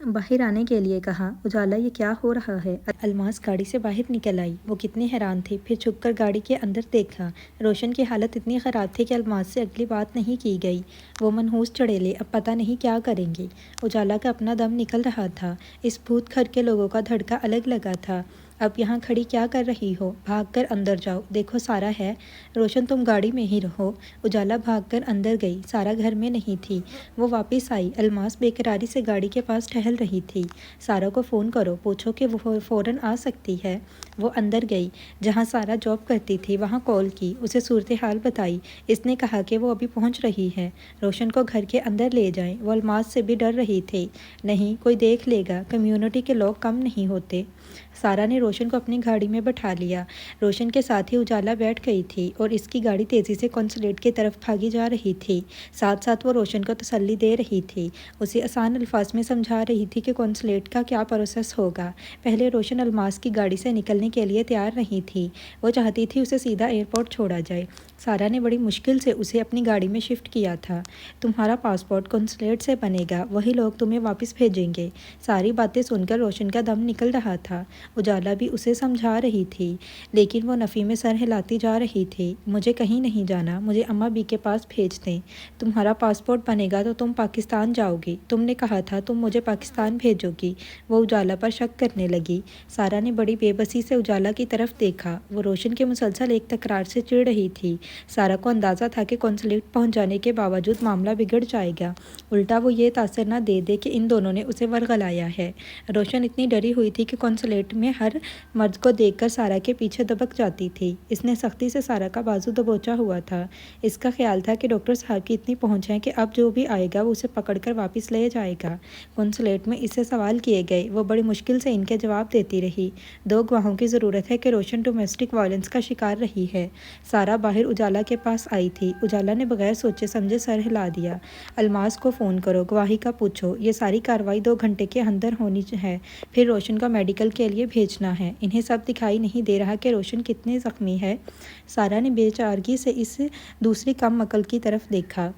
باہر آنے کے لیے کہا۔ اجالا یہ کیا ہو رہا ہے؟ الماس گاڑی سے باہر نکل آئی۔ وہ کتنی حیران تھی، پھر چھپ کر گاڑی کے اندر دیکھا۔ روشن کی حالت اتنی خراب تھی کہ الماس سے اگلی بات نہیں کی گئی۔ وہ منحوس چڑیلے اب پتہ نہیں کیا کریں گے۔ اجالا کا اپنا دم نکل رہا تھا۔ اس بھوت گھر کے لوگوں کا دھڑکا الگ لگا تھا۔ اب یہاں کھڑی کیا کر رہی ہو؟ بھاگ کر اندر جاؤ، دیکھو سارا ہے۔ روشن تم گاڑی میں ہی رہو۔ اجالا بھاگ کر اندر گئی۔ سارا گھر میں نہیں تھی۔ وہ واپس آئی۔ الماس بے قراری سے گاڑی کے پاس ٹہل رہی تھی۔ سارا کو فون کرو، پوچھو کہ وہ فوراً آ سکتی ہے۔ وہ اندر گئی جہاں سارا جاب کرتی تھی، وہاں کال کی، اسے صورتحال بتائی۔ اس نے کہا کہ وہ ابھی پہنچ رہی ہے، روشن کو گھر کے اندر لے جائیں۔ وہ الماس سے بھی ڈر رہی تھی۔ نہیں، کوئی دیکھ لے گا، کمیونٹی کے لوگ کم نہیں ہوتے۔ سارا نے روشن کو اپنی گاڑی میں بٹھا لیا۔ روشن کے ساتھ ہی اجالا بیٹھ گئی تھی اور اس کی گاڑی تیزی سے کنسولیٹ کی طرف بھاگی جا رہی تھی۔ ساتھ ساتھ وہ روشن کو تسلی دے رہی تھی، اسے آسان الفاظ میں سمجھا رہی تھی کہ کنسولیٹ کا کیا پروسیس ہوگا۔ پہلے روشن الماس کی گاڑی سے نکلنے کے لیے تیار نہیں تھی۔ وہ چاہتی تھی اسے سیدھا ایئرپورٹ چھوڑا جائے۔ سارا نے بڑی مشکل سے اسے اپنی گاڑی میں شفٹ کیا تھا۔ تمہارا پاسپورٹ کنسولیٹ سے بنے گا، وہی لوگ تمہیں واپس بھیجیں گے۔ ساری باتیں سن کر روشن کا دم نکل رہا تھا۔ اجالا بھی اسے سمجھا رہی تھی، لیکن وہ نفی میں سر ہلاتی جا رہی تھی۔ مجھے کہیں نہیں جانا، مجھے اماں بی کے پاس بھیج دیں۔ تمہارا پاسپورٹ بنے گا تو تم پاکستان جاؤ گی، تم نے کہا تھا تم مجھے پاکستان بھیجو گی۔ وہ اجالا پر شک کرنے لگی۔ سارا نے بڑی بے بسی سے اجالا کی طرف دیکھا۔ وہ روشن کے مسلسل ایک تکرار سے چڑ رہی تھی۔ سارا کو اندازہ تھا کہ کنسولیٹ پہنچ جانے کے باوجود معاملہ بگڑ جائے گا، الٹا وہ یہ تاثر نہ دے دے کہ ان دونوں نے اسے ورغلایا ہے۔ روشن اتنی ڈری ہوئی تھی کہ کنسولیٹ میں ہر مرد کو دیکھ کر سارا کے پیچھے دبک جاتی تھی۔ اس نے سختی سے سارا کا بازو دبوچا ہوا تھا۔ اس کا خیال تھا کہ ڈاکٹر صاحب کی اتنی پہنچ ہے کہ اب جو بھی آئے گا وہ اسے پکڑ کر واپس لے جائے گا۔ کنسولیٹ میں اس سے سوال کیے گئے، وہ بڑی مشکل سے ان کے جواب دیتی رہی۔ 2 گواہوں کی ضرورت ہے کہ روشن ڈومیسٹک وائلنس کا شکار رہی ہے۔ سارا باہر اجالا کے پاس آئی تھی۔ اجالا نے بغیر سوچے سمجھے سر ہلا دیا۔ الماس کو فون کرو، گواہی کا پوچھو، یہ ساری کارروائی 2 گھنٹے کے اندر ہونی ہے، پھر روشن کو میڈیکل کے لیے بھیجنا ہے۔ انہیں سب دکھائی نہیں دے رہا کہ روشن کتنی زخمی ہے؟ سارا نے بے چارگی سے اس دوسری کم عقل کی طرف دیکھا۔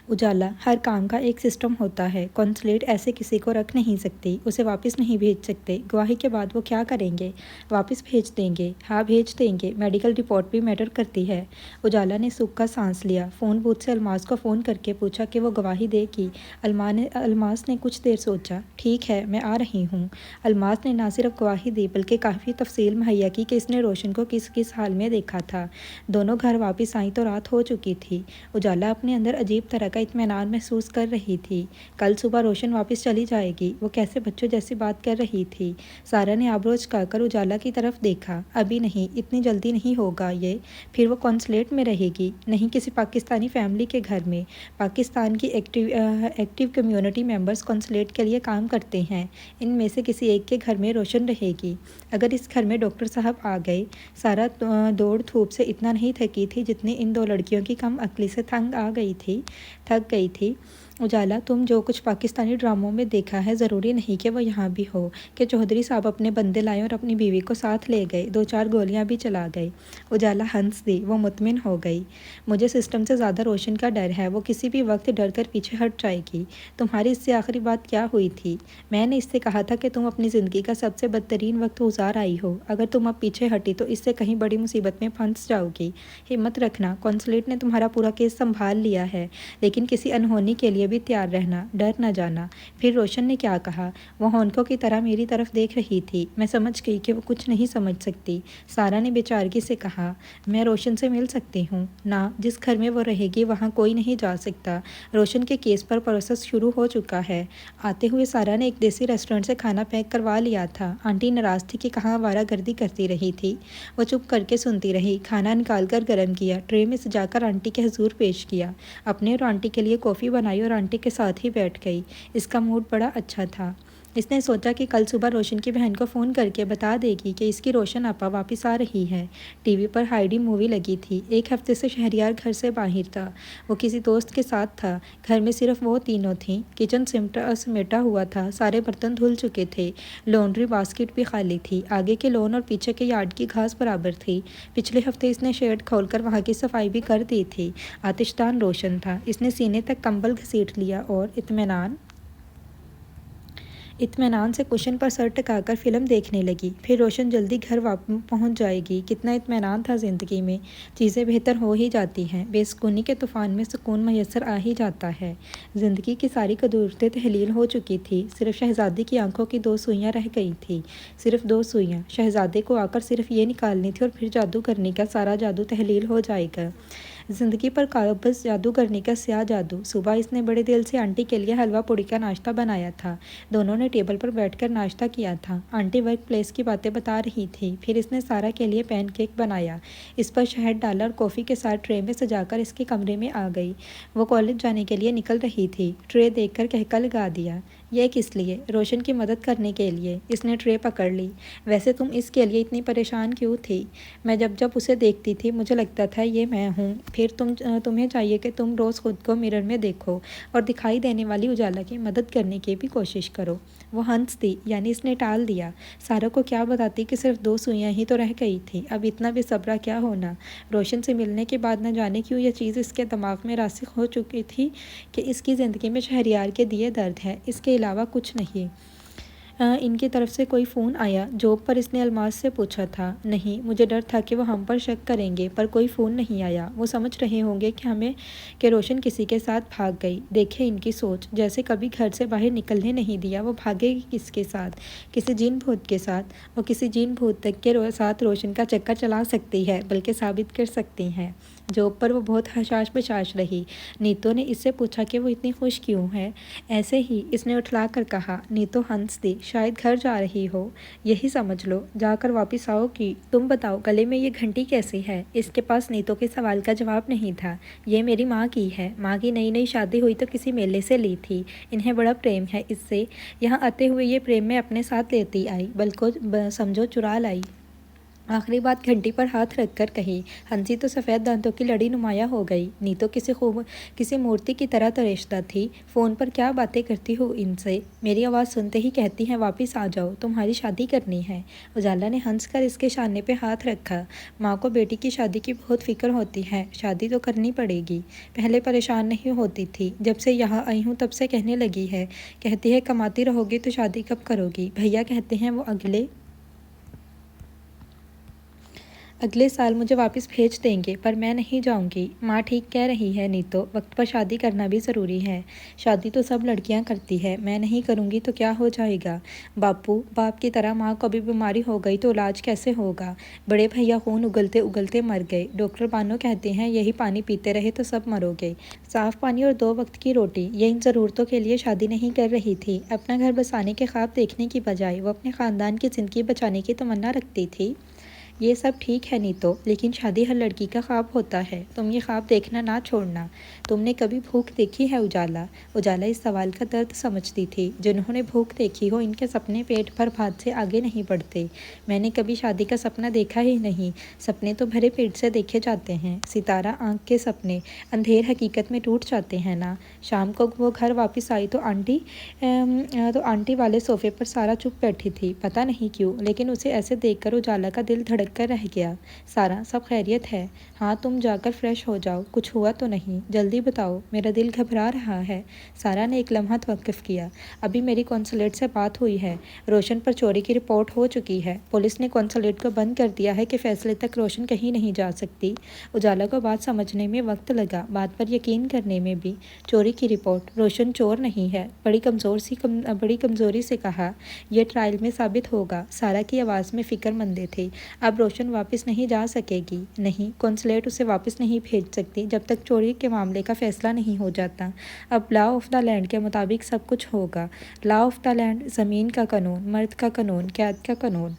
اجالا، ہر کام کا ایک سسٹم ہوتا ہے۔ کنسولیٹ ایسے کسی کو رکھ نہیں سکتی، اسے واپس نہیں بھیج سکتے۔ گواہی کے بعد وہ کیا کریں گے؟ واپس بھیج دیں گے۔ ہاں بھیج دیں گے، میڈیکل رپورٹ بھی میٹر کرتی ہے۔ اجالا نے سکھ کا سانس لیا۔ فون بوتھ سے الماس کو فون کر کے پوچھا کہ وہ گواہی دے گی۔ الماس نے کچھ دیر سوچا۔ ٹھیک ہے، میں آ رہی ہوں۔ الماس نے نہ صرف گواہی دی بلکہ کافی تفصیل مہیا کی کہ اس نے روشن کو کس کس حال میں دیکھا تھا۔ دونوں گھر واپس آئیں تو رات ہو چکی تھی۔ اجالا اپنے اندر عجیب طرح کا اطمینان محسوس کر رہی تھی۔ کل صبح روشن واپس چلی جائے گی۔ وہ کیسے بچوں جیسی بات کر رہی تھی۔ سارا نے آبرو چکا کر اجالا کی طرف دیکھا۔ ابھی نہیں، اتنی جلدی نہیں ہوگا یہ۔ پھر وہ کنسولیٹ میں رہے گی؟ نہیں، کسی پاکستانی فیملی کے گھر میں۔ پاکستان کی ایکٹیو کمیونٹی ممبرز کنسولیٹ کے لیے کام کرتے ہیں، ان میں سے کسی ایک کے گھر میں روشن رہے گی۔ اگر اس گھر میں ڈاکٹر صاحب آ گئے۔ سارا دوڑ دھوپ سے اتنا نہیں تھکی تھی جتنی ان 2 لڑکیوں کی کم عقلی سے تھک گئی تھی۔ اجالا، تم جو کچھ پاکستانی ڈراموں میں دیکھا ہے ضروری نہیں کہ وہ یہاں بھی ہو، کہ چودھری صاحب اپنے بندے لائے اور اپنی بیوی کو ساتھ لے گئے، 2-4 گولیاں بھی چلا گئے۔ اجالا ہنس دی۔ وہ مطمئن ہو گئی۔ مجھے سسٹم سے زیادہ روشن کا ڈر ہے، وہ کسی بھی وقت ڈر کر پیچھے ہٹ جائے گی۔ تمہاری اس سے آخری بات کیا ہوئی تھی؟ میں نے اس سے کہا تھا کہ تم اپنی زندگی کا سب سے بدترین وقت گزار آئی ہو، اگر تم اب پیچھے ہٹی تو اس سے کہیں بڑی مصیبت میں پھنس جاؤ گی۔ ہمت رکھنا، کنسولیٹ نے تمہارا پورا کیس سنبھال لیا ہے، لیکن کسی انہونی کے لیے بھی تیار رہنا، ڈر نہ جانا۔ پھر روشن نے کیا کہا؟ وہ ہونکوں کی طرح میری طرف دیکھ رہی تھی۔ میں سمجھ گئی کہ وہ کچھ نہیں سمجھ سکتی۔ سارا نے بے چارگی سے کہا، میں روشن سے مل سکتی ہوں؟ نہ، جس گھر میں وہ رہے گی وہاں کوئی نہیں جا سکتا۔ روشن کے کیس پر پروسیس شروع ہو چکا ہے۔ آتے ہوئے سارا نے ایک دیسی ریسٹورنٹ سے کھانا پیک کروا لیا تھا۔ آنٹی ناراض تھی کہ کہاں آوارہ گردی کرتی رہی تھی۔ وہ چپ کر کے سنتی رہی۔ کھانا نکال کر گرم کیا، ٹرے میں سجا کر آنٹی کے حضور پیش کیا۔ اپنے اور آنٹی کے لیے کافی بنائی اور آنٹی کے ساتھ ہی بیٹھ گئی۔ اس کا موڈ بڑا اچھا تھا۔ اس نے سوچا کہ کل صبح روشن کی بہن کو فون کر کے بتا دے گی کہ اس کی روشن آپا واپس آ رہی ہے۔ ٹی وی پر ہائیڈی مووی لگی تھی۔ 1 ہفتے سے شہریار گھر سے باہر تھا۔ وہ کسی دوست کے ساتھ تھا۔ گھر میں صرف وہ تینوں تھیں۔ کچن سمیٹا ہوا تھا، سارے برتن دھل چکے تھے، لانڈری باسکٹ بھی خالی تھی۔ آگے کے لون اور پیچھے کے یارڈ کی گھاس برابر تھی۔ پچھلے ہفتے اس نے شیڈ کھول کر وہاں کی صفائی بھی کر دی تھی۔ آتشدان روشن تھا۔ اس نے سینے تک کمبل گھسیٹ لیا اور اطمینان اطمینان سے کشن پر سر ٹکا کر فلم دیکھنے لگی۔ پھر روشن جلدی گھر پہنچ جائے گی۔ کتنا اطمینان تھا زندگی میں، چیزیں بہتر ہو ہی جاتی ہیں، بے سکونی کے طوفان میں سکون میسر آ ہی جاتا ہے۔ زندگی کی ساری قدرتیں تحلیل ہو چکی تھی، صرف شہزادی کی آنکھوں کی 2 سوئیاں رہ گئی تھیں، صرف 2 سوئیاں۔ شہزادے کو آ کر صرف یہ نکالنی تھی اور پھر جادو کرنے کا سارا جادو تحلیل ہو جائے گا۔ زندگی پر قابض جادو کرنے کا سیاہ جادو۔ صبح اس نے بڑے دل سے آنٹی کے لیے حلوہ پوڑی کا ناشتہ بنایا تھا۔ دونوں نے ٹیبل پر بیٹھ کر ناشتہ کیا تھا۔ آنٹی ورک پلیس کی باتیں بتا رہی تھی۔ پھر اس نے سارا کے لیے پین کیک بنایا، اس پر شہد ڈالا اور کافی کے ساتھ ٹرے میں سجا کر اس کے کمرے میں آ گئی۔ وہ کالج جانے کے لیے نکل رہی تھی۔ ٹرے دیکھ کر کہکا لگا دیا۔ یہ کس لیے؟ روشن کی مدد کرنے کے لیے۔ اس نے ٹرے پکڑ لی۔ ویسے تم اس کے لیے اتنی پریشان کیوں تھی؟ میں جب اسے دیکھتی تھی مجھے لگتا تھا یہ میں ہوں۔ پھر تمہیں چاہیے کہ تم روز خود کو مرر میں دیکھو اور دکھائی دینے والی اجالا کی مدد کرنے کی بھی کوشش کرو۔ وہ ہنس دی، یعنی اس نے ٹال دیا۔ سارا کو کیا بتاتی کہ صرف 2 سوئیاں ہی تو رہ گئی تھیں، اب اتنا بے صبرا کیا ہونا۔ روشن سے ملنے کے بعد نہ جانے کیوں یہ چیز اس کے دماغ میں راسخ ہو چکی تھی کہ اس کی زندگی میں شہریار کے دیے درد ہے، اس کے علاوہ کچھ نہیں۔ ان کی طرف سے کوئی فون آیا؟ جاب پر اس نے الماس سے پوچھا تھا۔ نہیں، مجھے ڈر تھا کہ وہ ہم پر شک کریں گے، پر کوئی فون نہیں آیا۔ وہ سمجھ رہے ہوں گے کہ روشن کسی کے ساتھ بھاگ گئی۔ دیکھیں ان کی سوچ، جیسے کبھی گھر سے باہر نکلنے نہیں دیا۔ وہ بھاگے گی کس کے ساتھ؟ کسی جن بھوت کے ساتھ۔ وہ کسی جن بھوت تک کے ساتھ روشن کا چکر چلا سکتی ہے، بلکہ ثابت کر سکتی ہیں۔ جاب پر وہ بہت حشاش بشاش رہی۔ نیتو نے اس سے پوچھا کہ وہ اتنی خوش کیوں ہے؟ ایسے ہی، اس نے اٹھلا کر کہا۔ نیتو ہنس دی۔ شاید گھر جا رہی ہو، یہی سمجھ لو، جا کر واپس آؤ گی۔ تم بتاؤ گلے میں یہ گھنٹی کیسی ہے؟ اس کے پاس نیتو کے سوال کا جواب نہیں تھا۔ یہ میری ماں کی ہے، ماں کی نئی شادی ہوئی تو کسی میلے سے لی تھی، انہیں بڑا پریم ہے اس سے، یہاں آتے ہوئے یہ پریم میں اپنے ساتھ لیتی آئی، بلکہ سمجھو چرا لائی۔ آخری بات گھنٹی پر ہاتھ رکھ کر کہی۔ ہنسی تو سفید دانتوں کی لڑی نمایاں ہو گئی۔ نیتو کسی مورتی کی طرح ترشتہ تھی۔ فون پر کیا باتیں کرتی ہو ان سے؟ میری آواز سنتے ہی کہتی ہیں واپس آ جاؤ، تمہاری شادی کرنی ہے۔ اجالا نے ہنس کر اس کے شانے پہ ہاتھ رکھا۔ ماں کو بیٹی کی شادی کی بہت فکر ہوتی ہے، شادی تو کرنی پڑے گی۔ پہلے پریشان نہیں ہوتی تھی، جب سے یہاں آئی ہوں تب سے کہنے لگی ہے، کہتی ہے کماتی رہو گی تو شادی کب کرو گی؟ بھیا کہتے ہیں وہ اگلے سال مجھے واپس بھیج دیں گے، پر میں نہیں جاؤں گی۔ ماں ٹھیک کہہ رہی ہے نیتو، وقت پر شادی کرنا بھی ضروری ہے۔ شادی تو سب لڑکیاں کرتی ہے، میں نہیں کروں گی تو کیا ہو جائے گا؟ باپ کی طرح ماں کو بھی بیماری ہو گئی تو علاج کیسے ہوگا؟ بڑے بھیا خون اگلتے اگلتے مر گئے، ڈاکٹر بانو کہتے ہیں یہی پانی پیتے رہے تو سب مرو گے۔ صاف پانی اور 2 وقت کی روٹی، یہ ان ضرورتوں کے لیے شادی نہیں کر رہی تھی۔ اپنا گھر بسانے کے خواب دیکھنے کی بجائے وہ اپنے خاندان کی زندگی بچانے کی تمنا رکھتی تھی۔ یہ سب ٹھیک ہے نیتو، لیکن شادی ہر لڑکی کا خواب ہوتا ہے، تم یہ خواب دیکھنا نہ چھوڑنا۔ تم نے کبھی بھوک دیکھی ہے اجالا؟ اجالا اس سوال کا درد سمجھتی تھی۔ جنہوں نے بھوک دیکھی ہو ان کے سپنے پیٹ بھر بھات سے آگے نہیں بڑھتے۔ میں نے کبھی شادی کا سپنا دیکھا ہی نہیں، سپنے تو بھرے پیٹ سے دیکھے جاتے ہیں۔ ستارہ آنکھ کے سپنے، اندھیر حقیقت میں ٹوٹ جاتے ہیں نا۔ شام کو وہ گھر واپس آئی تو آنٹی والے صوفے پر سارا چپ بیٹھی تھی، پتہ نہیں کیوں، لیکن اسے ایسے دیکھ کر اجالا کا دل دھڑک کر رہ گیا۔ سارا، سب خیریت ہے؟ ہاں، تم جا کر فریش ہو جاؤ، کچھ ہوا تو نہیں؟ جلدی بتاؤ، میرا دل گھبرا رہا ہے۔ سارا نے ایک لمحہ توقف کیا۔ ابھی میری قونصلیٹ سے بات ہوئی ہے، روشن پر چوری کی رپورٹ ہو چکی ہے، پولیس نے قونصلیٹ کو بند کر دیا ہے کہ فیصلے تک روشن کہیں نہیں جا سکتی۔ اجالا کو بات سمجھنے میں وقت لگا، بات پر یقین کرنے میں بھی۔ چوری کی رپورٹ؟ روشن چور نہیں ہے، بڑی کمزوری سے کہا۔ یہ ٹرائل میں ثابت ہوگا۔ سارا کی آواز میں فکر مندی تھی۔ اب روشن واپس نہیں جا سکے گی؟ نہیں، قونصلیٹ اسے واپس نہیں بھیج سکتی جب تک چوری کے معاملے کا فیصلہ نہیں ہو جاتا۔ اب لا آف دا لینڈ کے مطابق سب کچھ ہوگا۔ لا آف دا لینڈ، زمین کا قانون، مرد کا قانون، قید کا قانون،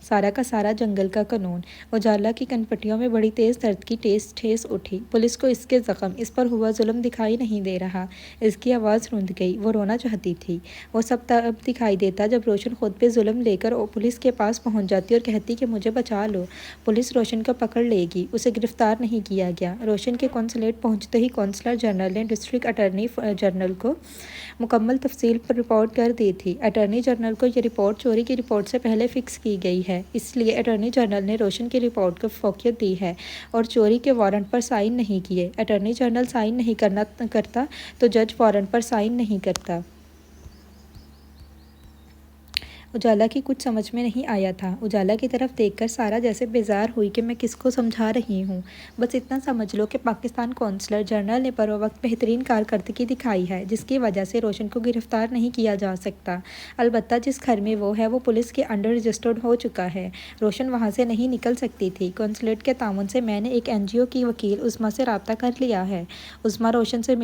سارا کا سارا جنگل کا قانون۔ اجالا کی کنپٹیوں میں بڑی تیز درد کی ٹھیس اٹھی۔ پولیس کو اس کے زخم، اس پر ہوا ظلم دکھائی نہیں دے رہا۔ اس کی آواز روند گئی، وہ رونا چاہتی تھی۔ وہ سب تب دکھائی دیتا جب روشن خود پہ ظلم لے کر پولیس کے پاس پہنچ جاتی اور کہتی کہ مجھے بچا لو۔ پولیس روشن کو پکڑ لے گی۔ اسے گرفتار نہیں کیا گیا۔ روشن کے قونصلیٹ پہنچتے ہی قونصلر جنرل نے ڈسٹرکٹ اٹارنی جنرل کو مکمل تفصیل پر رپورٹ کر دی تھی۔ اٹارنی جنرل کو یہ رپورٹ چوری کی رپورٹ سے پہلے فکس کی گئی ہے، اس لیے اٹارنی جنرل نے روشن کی رپورٹ کو فوقیت دی ہے اور چوری کے وارنٹ پر سائن نہیں کیے۔ اٹارنی جنرل سائن نہیں کرتا تو جج وارنٹ پر سائن نہیں کرتا۔ اجالا کی کچھ سمجھ میں نہیں آیا تھا۔ اجالا کی طرف دیکھ کر سارا جیسے بیزار ہوئی کہ میں کس کو سمجھا رہی ہوں۔ بس اتنا سمجھ لو کہ پاکستان قونصلر جنرل نے بروقت بہترین کارکردگی دکھائی ہے، جس کی وجہ سے روشن کو گرفتار نہیں کیا جا سکتا۔ البتہ جس گھر میں وہ ہے وہ پولیس کے انڈر رجسٹرڈ ہو چکا ہے۔ روشن وہاں سے نہیں نکل سکتی تھی۔ قونصلیٹ کے تعاون سے میں نے ایک NGO کی وکیل عظمیٰ سے رابطہ کر لیا ہے۔ عظمیٰ روشن سے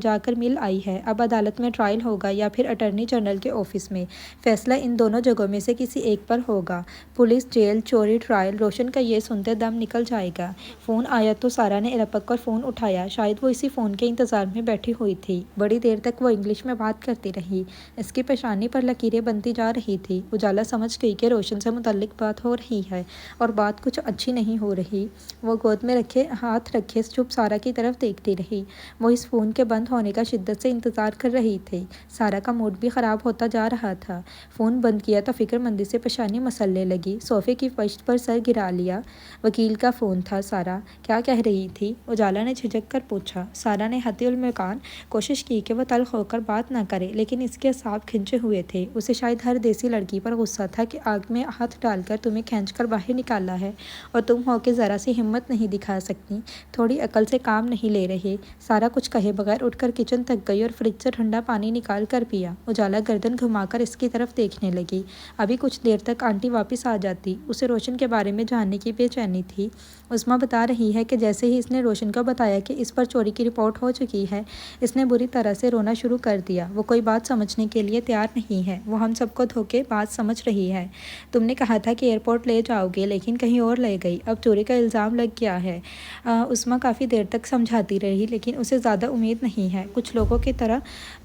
جا کر مل آئی ہے۔ اب عدالت میں ٹرائل ہوگا یا پھر اٹارنی جنرل کے آفس میں۔ فیصلہ ان دونوں جگہوں میں سے کسی ایک پر ہوگا۔ پولیس، جیل، چوری، ٹرائل۔ روشن کا یہ سنتے دم نکل جائے گا۔ فون آیا تو سارا نے لپک کر فون اٹھایا۔ شاید وہ اسی فون کے انتظار میں بیٹھی ہوئی تھی۔ بڑی دیر تک وہ انگلش میں بات کرتی رہی۔ اس کی پیشانی پر لکیریں بنتی جا رہی تھی۔ اجالا سمجھ گئی کہ روشن سے متعلق بات ہو رہی ہے اور بات کچھ اچھی نہیں ہو رہی۔ وہ گود میں ہاتھ رکھے چپ سارا کی طرف دیکھتی رہی۔ وہ اس فون کے بند ہونے کا شدت سے انتظار کر رہی تھی۔ سارا کا موڈ بھی خراب ہوتا جا رہا تھا۔ فون بند کیا تو فکر مندی سے پیشانی مسلنے لگی۔ صوفے کی پشت پر سر گرا لیا۔ وکیل کا فون تھا۔ سارا کیا کہہ رہی تھی؟ اجالا نے جھجک کر پوچھا۔ سارا نے حتی الامکان کوشش کی کہ وہ تلخ ہو کر بات نہ کرے، لیکن اس کے اعصاب کھنچے ہوئے تھے۔ اسے شاید ہر دیسی لڑکی پر غصہ تھا کہ آگ میں ہاتھ ڈال کر تمہیں کھینچ کر باہر نکالا ہے اور تم ہو کے ذرا سی ہمت نہیں دکھا سکتی، تھوڑی عقل سے کام نہیں لے رہے۔ سارا کچھ کہے بغیر اٹھ کر کچن تک گئی اور فریج سے ٹھنڈا پانی نکال کر پیا۔ اجالا گردن گھما کر اس کی طرف دیکھنے لگی۔ ابھی کچھ دیر تک آنٹی واپس آ جاتی۔ اسے روشن کے بارے میں جاننے کی بے چینی تھی۔ عظمیٰ بتا رہی ہے کہ جیسے ہی اس نے روشن کو بتایا کہ اس پر چوری کی رپورٹ ہو چکی ہے، اس نے بری طرح سے رونا شروع کر دیا۔ وہ کوئی بات سمجھنے کے لیے تیار نہیں ہے۔ وہ ہم سب کو دھوکے باز سمجھ رہی ہے۔ تم نے کہا تھا کہ ایئرپورٹ لے جاؤ گے، لیکن کہیں اور لے گئی۔ اب چوری کا الزام لگ گیا ہے۔ عظمیٰ کافی دیر تک سمجھاتی رہی، لیکن اسے زیادہ امید نہیں ہے۔ کچھ لوگوں کی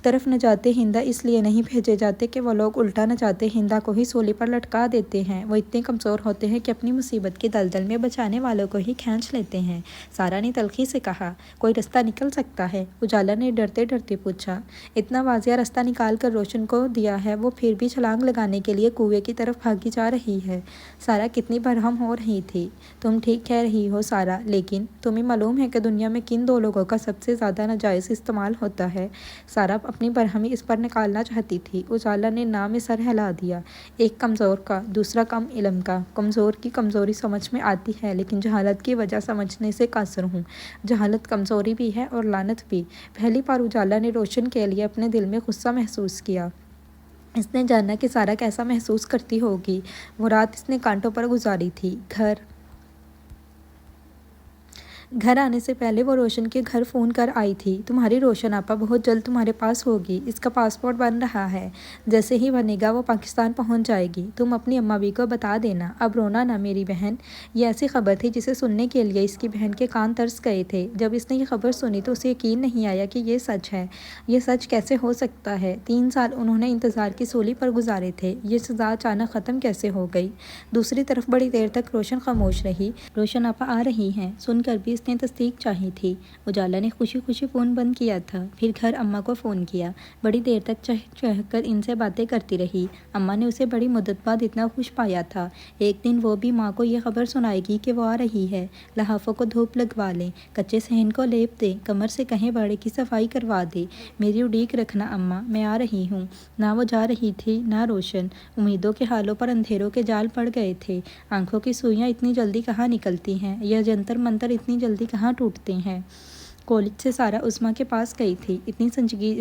طرف نجات ہندہ اس لیے نہیں بھیجے جاتے کہ وہ لوگ الٹا نجات ہندہ کو ہی سولی پر لٹکا دیتے ہیں۔ وہ اتنے کمزور ہوتے ہیں کہ اپنی مصیبت کی دلدل میں بچانے والوں کو ہی کھینچ لیتے ہیں۔ سارا نے تلخی سے کہا۔ کوئی رستہ نکل سکتا ہے؟ اجالا نے ڈرتے ڈرتے پوچھا۔ اتنا واضح رستہ نکال کر روشن کو دیا ہے، وہ پھر بھی چھلانگ لگانے کے لیے کنویں کی طرف بھاگی جا رہی ہے۔ سارا کتنی برہم ہو رہی تھی۔ تم ٹھیک کہہ رہی ہو سارا، لیکن تمہیں معلوم ہے کہ دنیا میں کن دو لوگوں کا سب سے زیادہ ناجائز استعمال ہوتا ہے؟ سارا اپنی برہمی اس پر نکالنا چاہتی تھی۔ اجالا نے نام میں سر ہلا دیا۔ ایک کمزور کا، دوسرا کم علم کا۔ کمزور کی کمزوری سمجھ میں آتی ہے، لیکن جہالت کی وجہ سمجھنے سے قاصر ہوں۔ جہالت کمزوری بھی ہے اور لعنت بھی۔ پہلی بار اجالا نے روشن کے لیے اپنے دل میں غصہ محسوس کیا۔ اس نے جانا کہ سارا کیسا محسوس کرتی ہوگی۔ وہ رات اس نے کانٹوں پر گزاری تھی۔ گھر آنے سے پہلے وہ روشن کے گھر فون کر آئی تھی۔ تمہاری روشن آپا بہت جلد تمہارے پاس ہوگی۔ اس کا پاسپورٹ بن رہا ہے۔ جیسے ہی بنے گا وہ پاکستان پہنچ جائے گی۔ تم اپنی اماں بھی کو بتا دینا۔ اب رونا نہ میری بہن۔ یہ ایسی خبر تھی جسے سننے کے لیے اس کی بہن کے کان ترس گئے تھے۔ جب اس نے یہ خبر سنی تو اسے یقین نہیں آیا کہ یہ سچ ہے۔ یہ سچ کیسے ہو سکتا ہے؟ 3 سال انہوں نے انتظار کی سولی پر گزارے تھے۔ یہ سزا اچانک ختم کیسے ہو گئی؟ دوسری طرف بڑی دیر تک روشن خاموش رہی۔ روشن آپا آ رہی ہیں سن کر بھی اس نے تصدیق چاہی تھی۔ اجالا نے خوشی خوشی فون بند کیا تھا، پھر گھر اماں کو فون کیا۔ بڑی دیر تک چہ چہ کر ان سے باتیں کرتی رہی۔ اماں نے اسے بڑی مدت بعد اتنا خوش پایا تھا۔ ایک دن وہ بھی ماں کو یہ خبر سنائے گی کہ وہ آ رہی ہے۔ لحافوں کو دھوپ لگوا لیں، کچے صحن کو لیپ دیں، کمر سے کہیں باڑے کی صفائی کروا دیں۔ میری اڈیک رکھنا اماں، میں آ رہی ہوں۔ نہ وہ جا رہی تھی نہ روشن۔ امیدوں کے حالوں پر اندھیروں کے جال پڑ گئے تھے۔ آنکھوں کی سوئیاں اتنی جلدی کہاں نکلتی ہیں، یہ جنتر منتر اتنی جلدی کہاں ٹوٹتے ہیں۔ کالج سے سارا عظمیٰ کے پاس گئی تھی۔ اتنی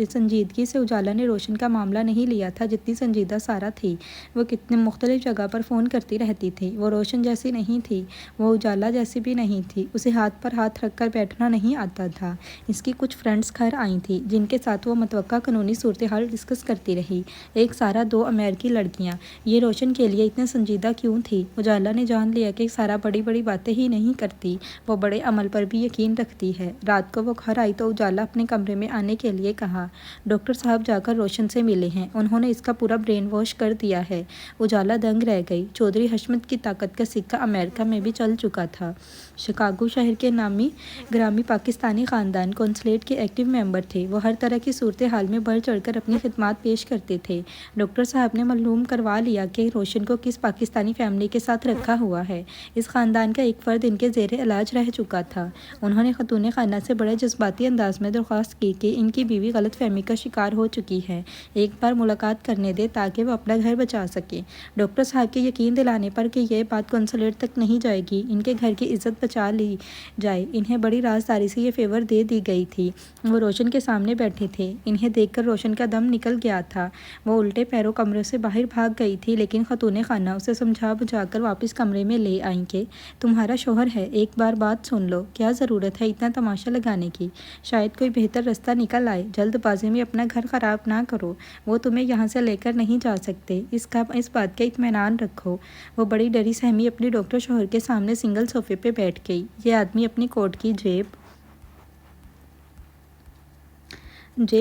سنجیدگی سے اجالا نے روشن کا معاملہ نہیں لیا تھا جتنی سنجیدہ سارا تھی۔ وہ کتنے مختلف جگہ پر فون کرتی رہتی تھی۔ وہ روشن جیسی نہیں تھی، وہ اجالا جیسی بھی نہیں تھی۔ اسے ہاتھ پر ہاتھ رکھ کر بیٹھنا نہیں آتا تھا۔ اس کی کچھ فرینڈز گھر آئی تھیں جن کے ساتھ وہ متوقع قانونی صورتحال ڈسکس کرتی رہی۔ ایک سارا، 2 امریکی لڑکیاں۔ یہ روشن کے لیے اتنے سنجیدہ کیوں تھی؟ اجالا نے جان لیا کہ سارا بڑی بڑی باتیں ہی نہیں کرتی، وہ بڑے عمل پر بھی یقین رکھتی ہے۔ رات کو وہ گھر آئی تو اجالا اپنے کمرے میں آنے کے لیے کہا۔ ڈاکٹر صاحب جا کر روشن سے ملے ہیں، انہوں نے اس کا پورا برین واش کر دیا ہے۔ اجالا دنگ رہ گئی۔ چودھری حشمت کی طاقت کا سکہ امریکہ میں بھی چل چکا تھا۔ شکاگو شہر کے نامی گرامی پاکستانی خاندان قونصلیٹ کے ایکٹیو ممبر تھے۔ وہ ہر طرح کی صورتحال میں بڑھ چڑھ کر اپنی خدمات پیش کرتے تھے۔ ڈاکٹر صاحب نے معلوم کروا لیا کہ روشن کو کس پاکستانی فیملی کے ساتھ رکھا ہوا ہے۔ اس خاندان کا ایک فرد ان کے زیر علاج رہ چکا تھا۔ انہوں نے خاتون خانہ سے بڑے جذباتی انداز میں درخواست کی کہ ان کی بیوی غلط فہمی کا شکار ہو چکی ہے، ایک بار ملاقات کرنے دے تاکہ وہ اپنا گھر بچا سکے۔ ڈاکٹر صاحب کے یقین دلانے پر کہ یہ بات کونسلیٹ تک نہیں جائے گی، ان کے گھر کی عزت بچا لی جائے، انہیں بڑی رازداری سے یہ فیور دے دی گئی تھی۔ وہ روشن کے سامنے بیٹھے تھے۔ انہیں دیکھ کر روشن کا دم نکل گیا تھا۔ وہ الٹے پیروں کمرے سے باہر بھاگ گئی تھی، لیکن خاتون خانہ اسے سمجھا بجھا کر واپس کمرے میں لے آئیں کہ تمہارا شوہر ہے، ایک بار بات سن لو، کیا ضرورت ہے اتنا تماشا لگانے کی؟ شاید کوئی بہتر رستہ نکل آئے، جلد بازی میں اپنا گھر خراب نہ کرو، وہ تمہیں یہاں سے لے کر نہیں جا سکتے، اس بات کا اطمینان رکھو۔ وہ بڑی ڈری سہمی اپنی ڈاکٹر شوہر کے سامنے سنگل صوفے پہ بیٹھ گئی۔ یہ آدمی اپنی کوٹ کی جیب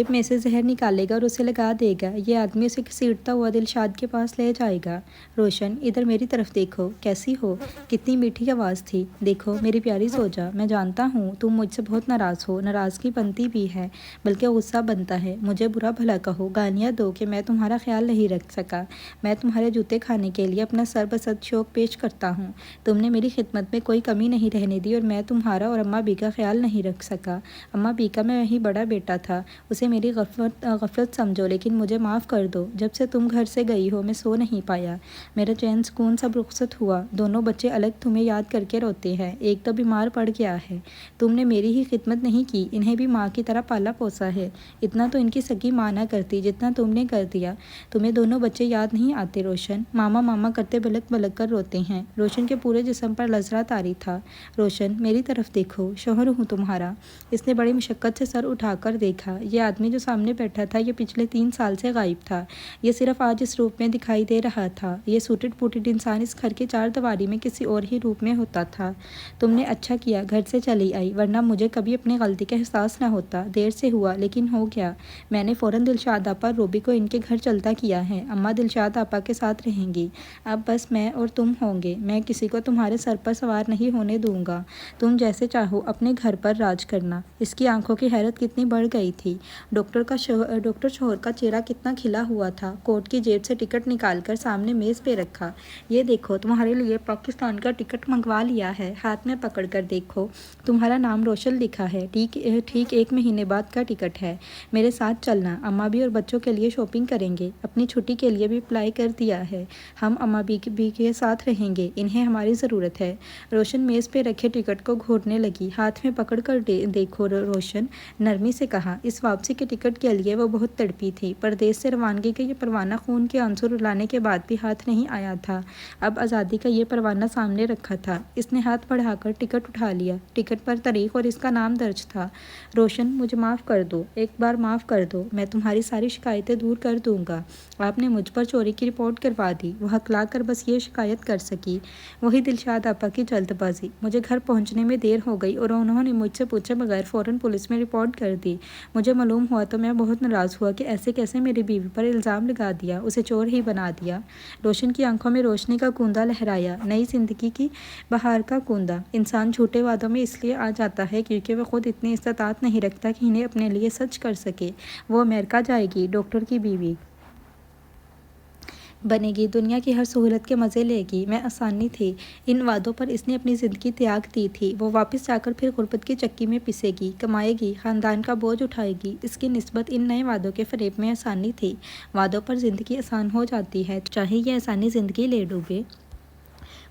میں سے زہر نکالے گا اور اسے لگا دے گا۔ یہ آدمی اسے گھسیٹتا ہوا دلشاد کے پاس لے جائے گا۔ روشن، ادھر میری طرف دیکھو، کیسی ہو؟ کتنی میٹھی آواز تھی۔ دیکھو میری پیاری زوجہ، میں جانتا ہوں تم مجھ سے بہت ناراض ہو، ناراضگی بنتی بھی ہے، بلکہ غصہ بنتا ہے۔ مجھے برا بھلا کہو، گالیاں دو کہ میں تمہارا خیال نہیں رکھ سکا۔ میں تمہارے جوتے کھانے کے لیے اپنا سربسد شوق پیش کرتا ہوں۔ تم نے میری خدمت میں کوئی کمی نہیں رہنے دی اور میں تمہارا اور اماں بی کا خیال نہیں رکھ سکا۔ اماں بی کا میں ہی بڑا بیٹا تھا، اسے میری غفلت سمجھو، لیکن مجھے معاف کر دو۔ جب سے تم گھر سے گئی ہو میں سو نہیں پایا، میرا چین سکون سب رخصت ہوا۔ دونوں بچے الگ تمہیں یاد کر کے روتے ہیں، ایک تو بیمار پڑ گیا ہے۔ تم نے میری ہی خدمت نہیں کی، انہیں بھی ماں کی طرح پالا پوسا ہے۔ اتنا تو ان کی سکی ماں نہ کرتی جتنا تم نے کر دیا۔ تمہیں دونوں بچے یاد نہیں آتے روشن؟ ماما ماما کرتے بلک بلک کر روتے ہیں۔ روشن کے پورے جسم پر لرزہ طاری تھا۔ روشن، میری طرف دیکھو، شوہر ہوں تمہارا۔ اس نے بڑی مشقت سے سر اٹھا کر دیکھا۔ یہ آدمی جو سامنے بیٹھا تھا یہ پچھلے 3 سال سے غائب تھا، یہ صرف آج اس روپ میں دکھائی دے رہا تھا۔ یہ سوٹڈ پوٹڈ انسان اس گھر کی 4 دیواری میں کسی اور ہی روپ میں ہوتا تھا۔ تم نے اچھا کیا گھر سے چلی آئی، ورنہ مجھے کبھی اپنی غلطی کا احساس نہ ہوتا۔ دیر سے ہوا لیکن ہو گیا۔ میں نے فوراً دلشاد آپا روبی کو ان کے گھر چلتا کیا ہے۔ اماں دلشاد آپا کے ساتھ رہیں گی۔ اب بس میں اور تم ہوں گے۔ میں کسی کو تمہارے سر پر سوار نہیں ہونے دوں گا۔ تم جیسے چاہو اپنے گھر پر راج کرنا۔ اس کی آنکھوں کی حیرت کتنی بڑھ گئی تھی۔ ڈاکٹر شوہر کا چہرہ کتنا کھلا ہوا تھا۔ کوٹ کی جیب سے ٹکٹ نکال کر سامنے میز پہ رکھا۔ یہ دیکھو تمہارے لیے پاکستان کا ٹکٹ منگوا لیا ہے، ہاتھ میں پکڑ کر دیکھو، تمہارا نام روشن لکھا ہے، ٹھیک 1 مہینے بعد کا ٹکٹ ہے۔ میرے ساتھ چلنا، اماں بھی اور بچوں کے لیے شاپنگ کریں گے، اپنی چھٹی کے لیے بھی اپلائی کر دیا ہے۔ ہم اماں بھی کے ساتھ رہیں گے، انہیں ہماری ضرورت ہے۔ روشن میز پہ رکھے ٹکٹ کو گھورنے لگی۔ ہاتھ میں پکڑ کر دیکھو روشن، نرمی سے کہا۔ اس واپسی کے ٹکٹ کے لیے وہ بہت تڑپی تھی۔ پردیس سے روانگی کا یہ پروانہ خون کے عنصر رلانے کے بعد بھی ہاتھ نہیں آیا تھا۔ اب آزادی کا یہ پروانہ سامنے رکھا تھا۔ اس نے ہاتھ بڑھا کر ٹکٹ اٹھا لیا۔ ٹکٹ پر تاریخ اور اس کا نام درج تھا۔ روشن، مجھے معاف کر دو، ایک بار معاف کر دو، میں تمہاری ساری شکایتیں دور کر دوں گا۔ آپ نے مجھ پر چوری کی رپورٹ کروا دی۔ وہ ہکلا کر بس یہ شکایت کر سکی۔ وہی دلشاد آپا کی جلد بازی۔ مجھے گھر پہنچنے میں دیر ہو گئی اور انہوں نے مجھ سے پوچھے بغیر فوراً پولیس میں رپورٹ کر دی۔ مجھے معلوم ہوا تو میں بہت ناراض ہوا کہ ایسے کیسے میری بیوی پر الزام لگا دیا، اسے چور ہی بنا دیا۔ روشن کی آنکھوں میں روشنی کا کوندا لہرایا، نئی زندگی کی بہار کا کوندا۔ انسان جھوٹے وعدوں میں اس لیے آ جاتا ہے کیونکہ وہ خود اتنی استطاعت نہیں رکھتا کہ انہیں اپنے لیے سچ کر سکے۔ وہ امریکہ جائے گی، ڈاکٹر کی بیوی بنے گی، دنیا کی ہر سہولت کے مزے لے گی۔ میں آسانی تھی۔ ان وعدوں پر اس نے اپنی زندگی تیاگ دی تھی۔ وہ واپس جا کر پھر غربت کی چکی میں پسے گی، کمائے گی، خاندان کا بوجھ اٹھائے گی۔ اس کی نسبت ان نئے وعدوں کے فریب میں آسانی تھی۔ وعدوں پر زندگی آسان ہو جاتی ہے، چاہے یہ آسانی زندگی لے ڈوبے۔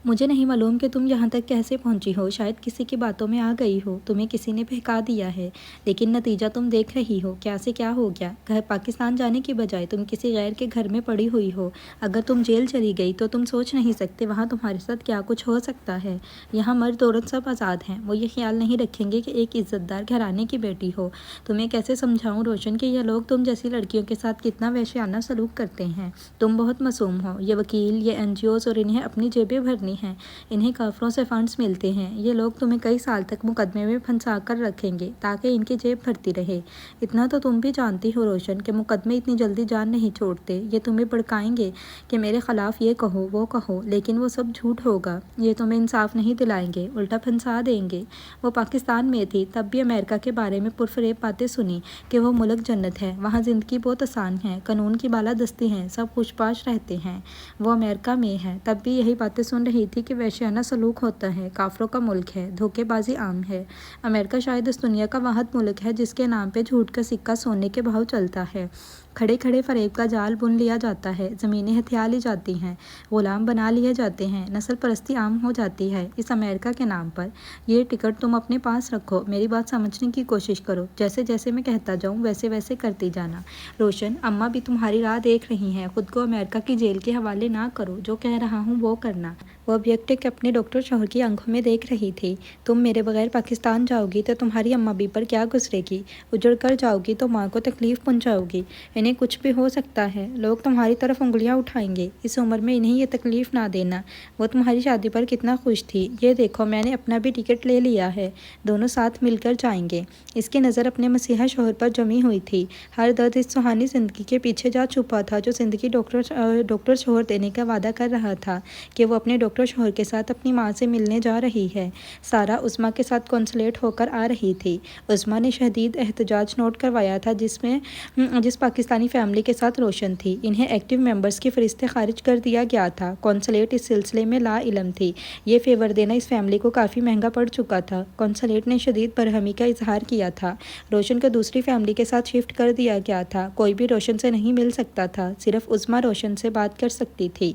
مجھے نہیں معلوم کہ تم یہاں تک کیسے پہنچی ہو، شاید کسی کی باتوں میں آ گئی ہو، تمہیں کسی نے بہکا دیا ہے، لیکن نتیجہ تم دیکھ رہی ہو، کیا سے کیا ہو گیا۔ گھر پاکستان جانے کی بجائے تم کسی غیر کے گھر میں پڑی ہوئی ہو۔ اگر تم جیل چلی گئی تو تم سوچ نہیں سکتے وہاں تمہارے ساتھ کیا کچھ ہو سکتا ہے۔ یہاں مرد عورت سب آزاد ہیں، وہ یہ خیال نہیں رکھیں گے کہ ایک عزت دار گھرانے کی بیٹی ہو۔ تمہیں کیسے سمجھاؤں روشن کہ یہ لوگ تم جیسی لڑکیوں کے ساتھ کتنا وحشیانہ سلوک کرتے ہیں۔ تم بہت معصوم ہو۔ یہ وکیل، یہ NGOs اور انہیں اپنی جیبیں بھرنی ہیں، انہیں کافروں سے فنڈز ملتے ہیں۔ یہ لوگ تمہیں کئی سال تک مقدمے میں پھنسا کر رکھیں گے تاکہ ان کی جیب بھرتی رہے۔ اتنا تو تم بھی جانتی ہو روشن کہ مقدمے اتنی جلدی جان نہیں چھوڑتے۔ یہ تمہیں بھڑکائیں گے کہ میرے خلاف یہ کہو وہ کہو، لیکن وہ سب جھوٹ ہوگا۔ یہ تمہیں انصاف نہیں دلائیں گے، الٹا پھنسا دیں گے۔ وہ پاکستان میں تھی تب بھی امریکہ کے بارے میں پرفریب باتیں سنی کہ وہ ملک جنت ہے، وہاں زندگی بہت آسان ہے، قانون کی بالادستی ہے، سب خوش باش رہتے ہیں۔ وہ امریکہ میں ہے تب بھی یہی باتیں سن رہی رہی تھی کہ وحشیانہ سلوک ہوتا ہے، کافروں کا ملک ہے، دھوکے بازی عام ہے۔ امریکہ شاید اس دنیا کا واحد ملک ہے جس کے نام پہ جھوٹ کا سکہ سونے کے بھاؤ چلتا ہے۔ کھڑے کھڑے فریب کا جال بن لیا جاتا ہے، زمینیں ہتھیا لی جاتی ہیں، غلام بنا لیے جاتے ہیں، نسل پرستی عام ہو جاتی ہے اس امریکہ کے نام پر۔ یہ ٹکٹ تم اپنے پاس رکھو، میری بات سمجھنے کی کوشش کرو، جیسے جیسے میں کہتا جاؤں ویسے ویسے کرتی جانا۔ روشن، اماں بھی تمہاری راہ دیکھ رہی ہیں، خود کو امریکہ کی جیل کے حوالے نہ کرو، جو کہہ رہا ہوں وہ کرنا۔ وہ آبجیکٹ اپنے ڈاکٹر شوہر کی آنکھوں میں دیکھ رہی تھی۔ تم میرے بغیر پاکستان جاؤ گی تو تمہاری اماں بھی پر کیا گزرے گی؟ اجڑ کر جاؤ گی تو ماں کو تکلیف پہنچاؤ گی۔ انہیں کچھ بھی ہو سکتا ہے، لوگ تمہاری طرف انگلیاں اٹھائیں گے، اس عمر میں انہیں یہ تکلیف نہ دینا۔ وہ تمہاری شادی پر کتنا خوش تھی، یہ دیکھو میں نے اپنا بھی ٹکٹ لے لیا ہے، دونوں ساتھ مل کر جائیں گے۔ اس کی نظر اپنے مسیحا شوہر پر جمی ہوئی تھی۔ ہر درد اس سہانی زندگی کے پیچھے جا چھپا تھا جو زندگی ڈاکٹر شوہر دینے کا وعدہ کر رہا تھا کہ وہ اپنے ڈاکٹر شوہر کے ساتھ اپنی ماں سے ملنے جا رہی ہے۔ سارا عظمیٰ کے ساتھ کونسلیٹ ہو کر آ رہی تھی۔ عظمیٰ نے شدید احتجاج نوٹ کروایا تھا جس پاکستانی فیملی کے ساتھ روشن تھی۔ انہیں ایکٹیو ممبرز کی فہرست خارج کر دیا گیا تھا۔ کونسلیٹ اس سلسلے میں لا علم تھی۔ یہ فیور دینا اس فیملی کو کافی مہنگا پڑ چکا تھا۔ کونسلیٹ نے شدید برہمی کا اظہار کیا تھا۔ روشن کو دوسری فیملی کے ساتھ شفٹ کر دیا گیا تھا۔ کوئی بھی روشن سے نہیں مل سکتا تھا، صرف عظمیٰ روشن سے بات کر سکتی تھی۔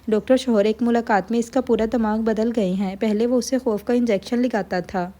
ڈاکٹر شوہر ایک ملاقات میں اس کا پورا دماغ بدل گئے ہیں۔ پہلے وہ اسے خوف کا انجیکشن لگاتا تھا،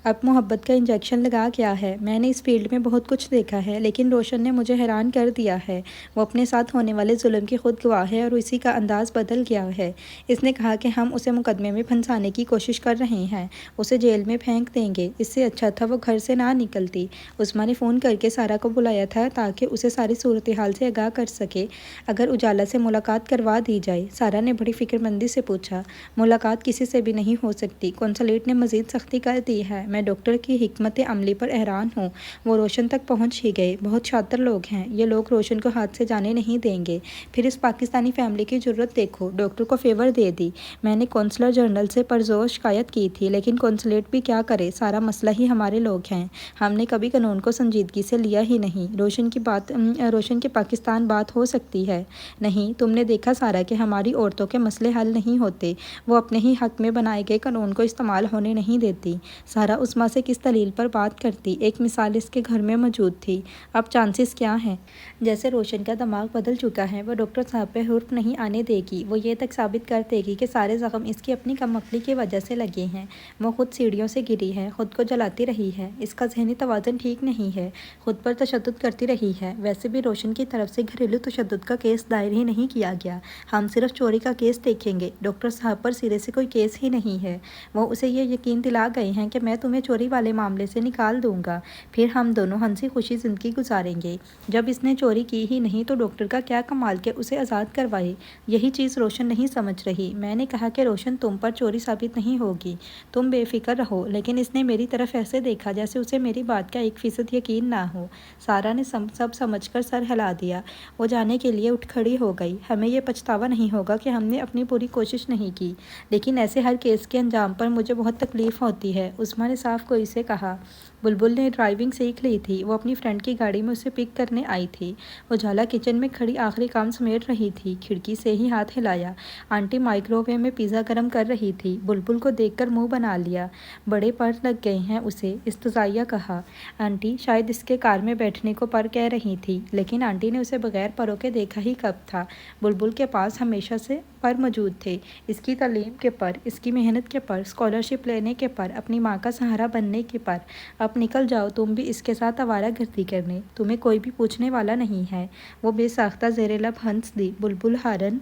اب محبت کا انجیکشن لگا گیا ہے۔ میں نے اس فیلڈ میں بہت کچھ دیکھا ہے، لیکن روشن نے مجھے حیران کر دیا ہے۔ وہ اپنے ساتھ ہونے والے ظلم کی خود گواہ ہے اور اسی کا انداز بدل گیا ہے۔ اس نے کہا کہ ہم اسے مقدمے میں پھنسانے کی کوشش کر رہے ہیں، اسے جیل میں پھینک دیں گے، اس سے اچھا تھا وہ گھر سے نہ نکلتی۔ عظمیٰ نے فون کر کے سارا کو بلایا تھا تاکہ اسے ساری صورتحال سے آگاہ کر سکے۔ اگر اجالا سے ملاقات کروا دی جائے؟ سارا نے بڑی فکر مندی سے پوچھا۔ ملاقات کسی سے بھی نہیں ہو سکتی، کونسلیٹ نے مزید سختی کر دی ہے۔ میں ڈاکٹر کی حکمت عملی پر حیران ہوں۔ وہ روشن تک پہنچ ہی گئے۔ بہت شاطر لوگ ہیں، یہ لوگ روشن کو ہاتھ سے جانے نہیں دیں گے۔ پھر اس پاکستانی فیملی کی جرت دیکھو، ڈاکٹر کو فیور دے دی۔ میں نے کونسلر جنرل سے پرزور شکایت کی تھی، لیکن کونسلیٹ بھی کیا کرے، سارا مسئلہ ہی ہمارے لوگ ہیں۔ ہم نے کبھی قانون کو سنجیدگی سے لیا ہی نہیں۔ روشن کی پاکستان بات ہو سکتی ہے؟ نہیں، تم نے دیکھا سارا کہ ہماری عورتوں کے مسئلے حل نہیں ہوتے، وہ اپنے ہی حق میں بنائے گئے قانون کو استعمال ہونے نہیں دیتی۔ سارا عظمیٰ سے کس دلیل پر بات کرتی؟ ایک مثال اس کے گھر میں موجود تھی۔ اب چانسز کیا ہیں؟ جیسے روشن کا دماغ بدل چکا ہے، وہ ڈاکٹر صاحب پہ حرف نہیں آنے دے گی۔ وہ یہ تک ثابت کر دے گی کہ سارے زخم اس کی اپنی کم عقلی کی وجہ سے لگے ہیں۔ وہ خود سیڑھیوں سے گری ہے، خود کو جلاتی رہی ہے، اس کا ذہنی توازن ٹھیک نہیں ہے، خود پر تشدد کرتی رہی ہے۔ ویسے بھی روشن کی طرف سے گھریلو تشدد کا کیس دائر ہی نہیں کیا گیا، ہم صرف چوری کا کیس دیکھیں گے۔ ڈاکٹر صاحب پر سرے سے کوئی کیس ہی نہیں ہے۔ وہ اسے یہ یقین دلا گئے ہیں کہ میں تمہیں چوری والے معاملے سے نکال دوں گا، پھر ہم دونوں ہنسی خوشی زندگی گزاریں گے۔ جب اس نے چوری کی ہی نہیں تو ڈاکٹر کا کیا کمال کہ اسے آزاد کروائے؟ یہی چیز روشن نہیں سمجھ رہی۔ میں نے کہا کہ روشن تم پر چوری ثابت نہیں ہوگی، تم بے فکر رہو، لیکن اس نے میری طرف ایسے دیکھا جیسے اسے میری بات کا 1% یقین نہ ہو۔ سارا نے سب سمجھ کر سر ہلا دیا۔ وہ جانے کے لیے اٹھ کھڑی ہو گئی۔ ہمیں یہ پچھتاوا نہیں ہوگا کہ ہم نے اپنی پوری کوشش نہیں کی، لیکن ایسے ہر کیس کے انجام پر مجھے بہت تکلیف ہوتی ہے، عظمیٰ نے صاف گوئی سے کہا۔ بلبل نے ڈرائیونگ سیکھ لی تھی، وہ اپنی فرینڈ کی گاڑی میں اسے پک کرنے آئی تھی۔ اجالا کچن میں کھڑی آخری کام سمیٹ رہی تھی، کھڑکی سے ہی ہاتھ ہلایا۔ آنٹی مائکرو ویو میں پیزا گرم کر رہی تھی۔ بلبل کو دیکھ کر منہ بنا لیا۔ بڑے پر لگ گئے ہیں اسے، استزائیہ کہا۔ آنٹی شاید اس کے کار میں بیٹھنے کو پر کہہ رہی تھی، لیکن آنٹی نے اسے بغیر پروں کے دیکھا ہی کب تھا۔ بلبل کے پاس ہمیشہ سے پر موجود تھے، اس کی تعلیم کے پر، اس کی محنت کے پر، اسکالرشپ لینے کے پر، اپنی ماں کا سہارا بننے کے پر۔ اب نکل جاؤ تم بھی اس کے ساتھ آوارہ گردی کرنے، تمہیں کوئی بھی پوچھنے والا نہیں ہے۔ وہ بے ساختہ زیر لب ہنس دی۔ بلبل ہارن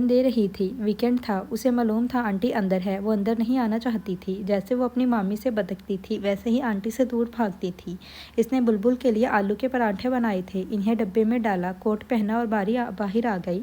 دے رہی تھی۔ ویکینڈ تھا، اسے معلوم تھا آنٹی اندر ہے، وہ اندر نہیں آنا چاہتی تھی۔ جیسے وہ اپنی مامی سے بدکتی تھی، ویسے ہی آنٹی سے دور بھاگتی تھی۔ اس نے بلبل کے لیے آلو کے پراٹھے بنائے تھے، انہیں ڈبے میں ڈالا، کوٹ پہنا اور باہر آ گئی۔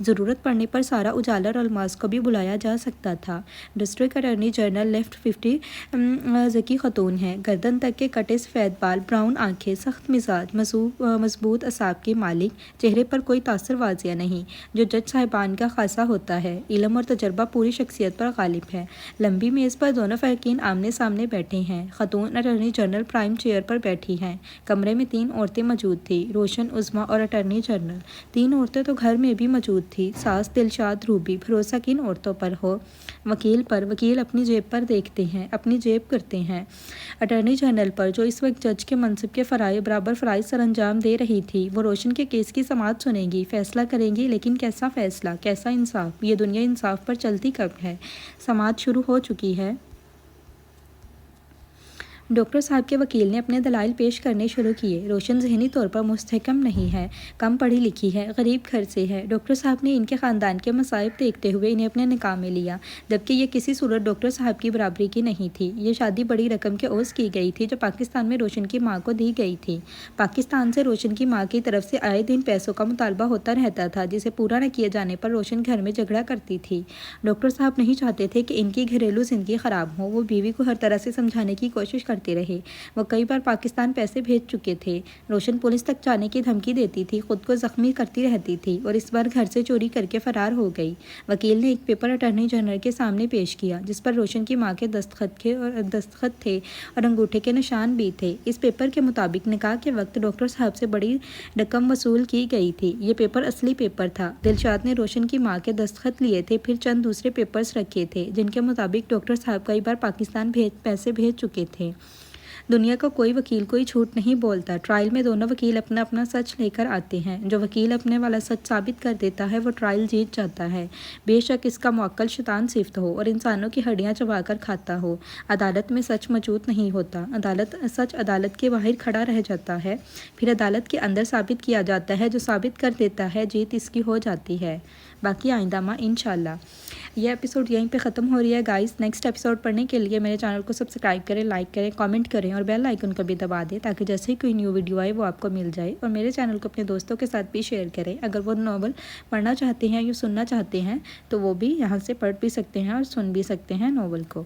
ضرورت پڑنے پر سارا اجالا اور الماس کو بھی بلایا جا سکتا تھا۔ ڈسٹرکٹ اٹارنی جنرل لیفٹ 50 ذکی خاتون ہے، گردن تک کے کٹے سفید بال، براؤن آنکھیں، سخت مزاج، مضبوط اعصاب کی مالک، چہرے پر کوئی تاثر واضح نہیں، جو جج صاحبان کا خاصا ہوتا ہے۔ علم اور تجربہ پوری شخصیت پر غالب ہے۔ لمبی میز پر دونوں فریقین آمنے سامنے بیٹھے ہیں۔ خاتون اٹارنی جنرل پرائم چیئر پر بیٹھی ہیں۔ کمرے میں 3 عورتیں موجود تھیں، روشن، عظمیٰ اور اٹارنی جنرل۔ 3 عورتیں تو گھر میں بھی موجود تھیں، ساس دلشاد، روبی۔ بھروسہ کن عورتوں پر ہو؟ وکیل پر۔ وکیل اپنی جیب پر دیکھتے ہیں، اپنی جیب کرتے ہیں۔ اٹارنی جنرل پر، جو اس وقت جج کے منصب کے برابر فرائض سر انجام دے رہی تھی، وہ روشن کے کیس کی سماعت سنیں گی، فیصلہ کریں گی، لیکن کیسا فیصلہ، کیسا انصاف؟ یہ دنیا انصاف پر چلتی کب ہے؟ سماعت شروع ہو چکی ہے۔ ڈاکٹر صاحب کے وکیل نے اپنے دلائل پیش کرنے شروع کیے۔ روشن ذہنی طور پر مستحکم نہیں ہے، کم پڑھی لکھی ہے، غریب گھر سے ہے۔ ڈاکٹر صاحب نے ان کے خاندان کے مصائب دیکھتے ہوئے انہیں اپنے نکاح میں لیا، جبکہ یہ کسی صورت ڈاکٹر صاحب کی برابری کی نہیں تھی۔ یہ شادی بڑی رقم کے عوض کی گئی تھی، جو پاکستان میں روشن کی ماں کو دی گئی تھی۔ پاکستان سے روشن کی ماں کی طرف سے آئے دن پیسوں کا مطالبہ ہوتا رہتا تھا، جسے پورا نہ کیے جانے پر روشن گھر میں جھگڑا کرتی تھی۔ ڈاکٹر صاحب نہیں چاہتے تھے کہ ان کی گھریلو زندگی خراب ہو۔ وہ بیوی کو ہر طرح سے سمجھانے کی کوشش کرتے رہے۔ وہ کئی بار پاکستان پیسے بھیج چکے تھے۔ روشن پولیس تک جانے کی دھمکی دیتی تھی، خود کو زخمی کرتی رہتی تھی، اور اس بار گھر سے چوری کر کے فرار ہو گئی۔ وکیل نے ایک پیپر اٹارنی جنرل کے سامنے پیش کیا، جس پر روشن کی ماں کے دستخط تھے اور انگوٹھے کے نشان بھی تھے۔ اس پیپر کے مطابق نکاح کے وقت ڈاکٹر صاحب سے بڑی رقم وصول کی گئی تھی۔ یہ پیپر اصلی پیپر تھا۔ دلشاد نے روشن کی ماں کے دستخط لیے تھے، پھر چند دوسرے پیپرز رکھے تھے، جن کے مطابق ڈاکٹر صاحب کئی بار پاکستان پیسے بھیج چکے تھے۔ دنیا کا کوئی وکیل کوئی جھوٹ نہیں بولتا۔ ٹرائل میں دونوں وکیل اپنا اپنا سچ لے کر آتے ہیں۔ جو وکیل اپنے والا سچ ثابت کر دیتا ہے، وہ ٹرائل جیت جاتا ہے، بے شک اس کا موکل شیطان صفت ہو اور انسانوں کی ہڈیاں چبا کر کھاتا ہو۔ عدالت میں سچ موجود نہیں ہوتا، سچ عدالت کے باہر کھڑا رہ جاتا ہے، پھر عدالت کے اندر ثابت کیا جاتا ہے۔ جو ثابت کر دیتا ہے، جیت اس کی ہو جاتی ہے۔ باقی آئندہ ماہ انشاءاللہ۔ یہ ایپیسوڈ یہیں پہ ختم ہو رہی ہے گائز۔ نیکسٹ ایپیسوڈ پڑھنے کے لیے میرے چینل کو سبسکرائب کریں، لائک کریں، کامنٹ کریں اور بیل آئیکن کو بھی دبا دیں، تاکہ جیسے ہی کوئی نیو ویڈیو آئے وہ آپ کو مل جائے۔ اور میرے چینل کو اپنے دوستوں کے ساتھ بھی شیئر کریں۔ اگر وہ ناول پڑھنا چاہتے ہیں یا سننا چاہتے ہیں تو وہ بھی یہاں سے پڑھ بھی سکتے ہیں اور سن بھی سکتے ہیں ناول کو۔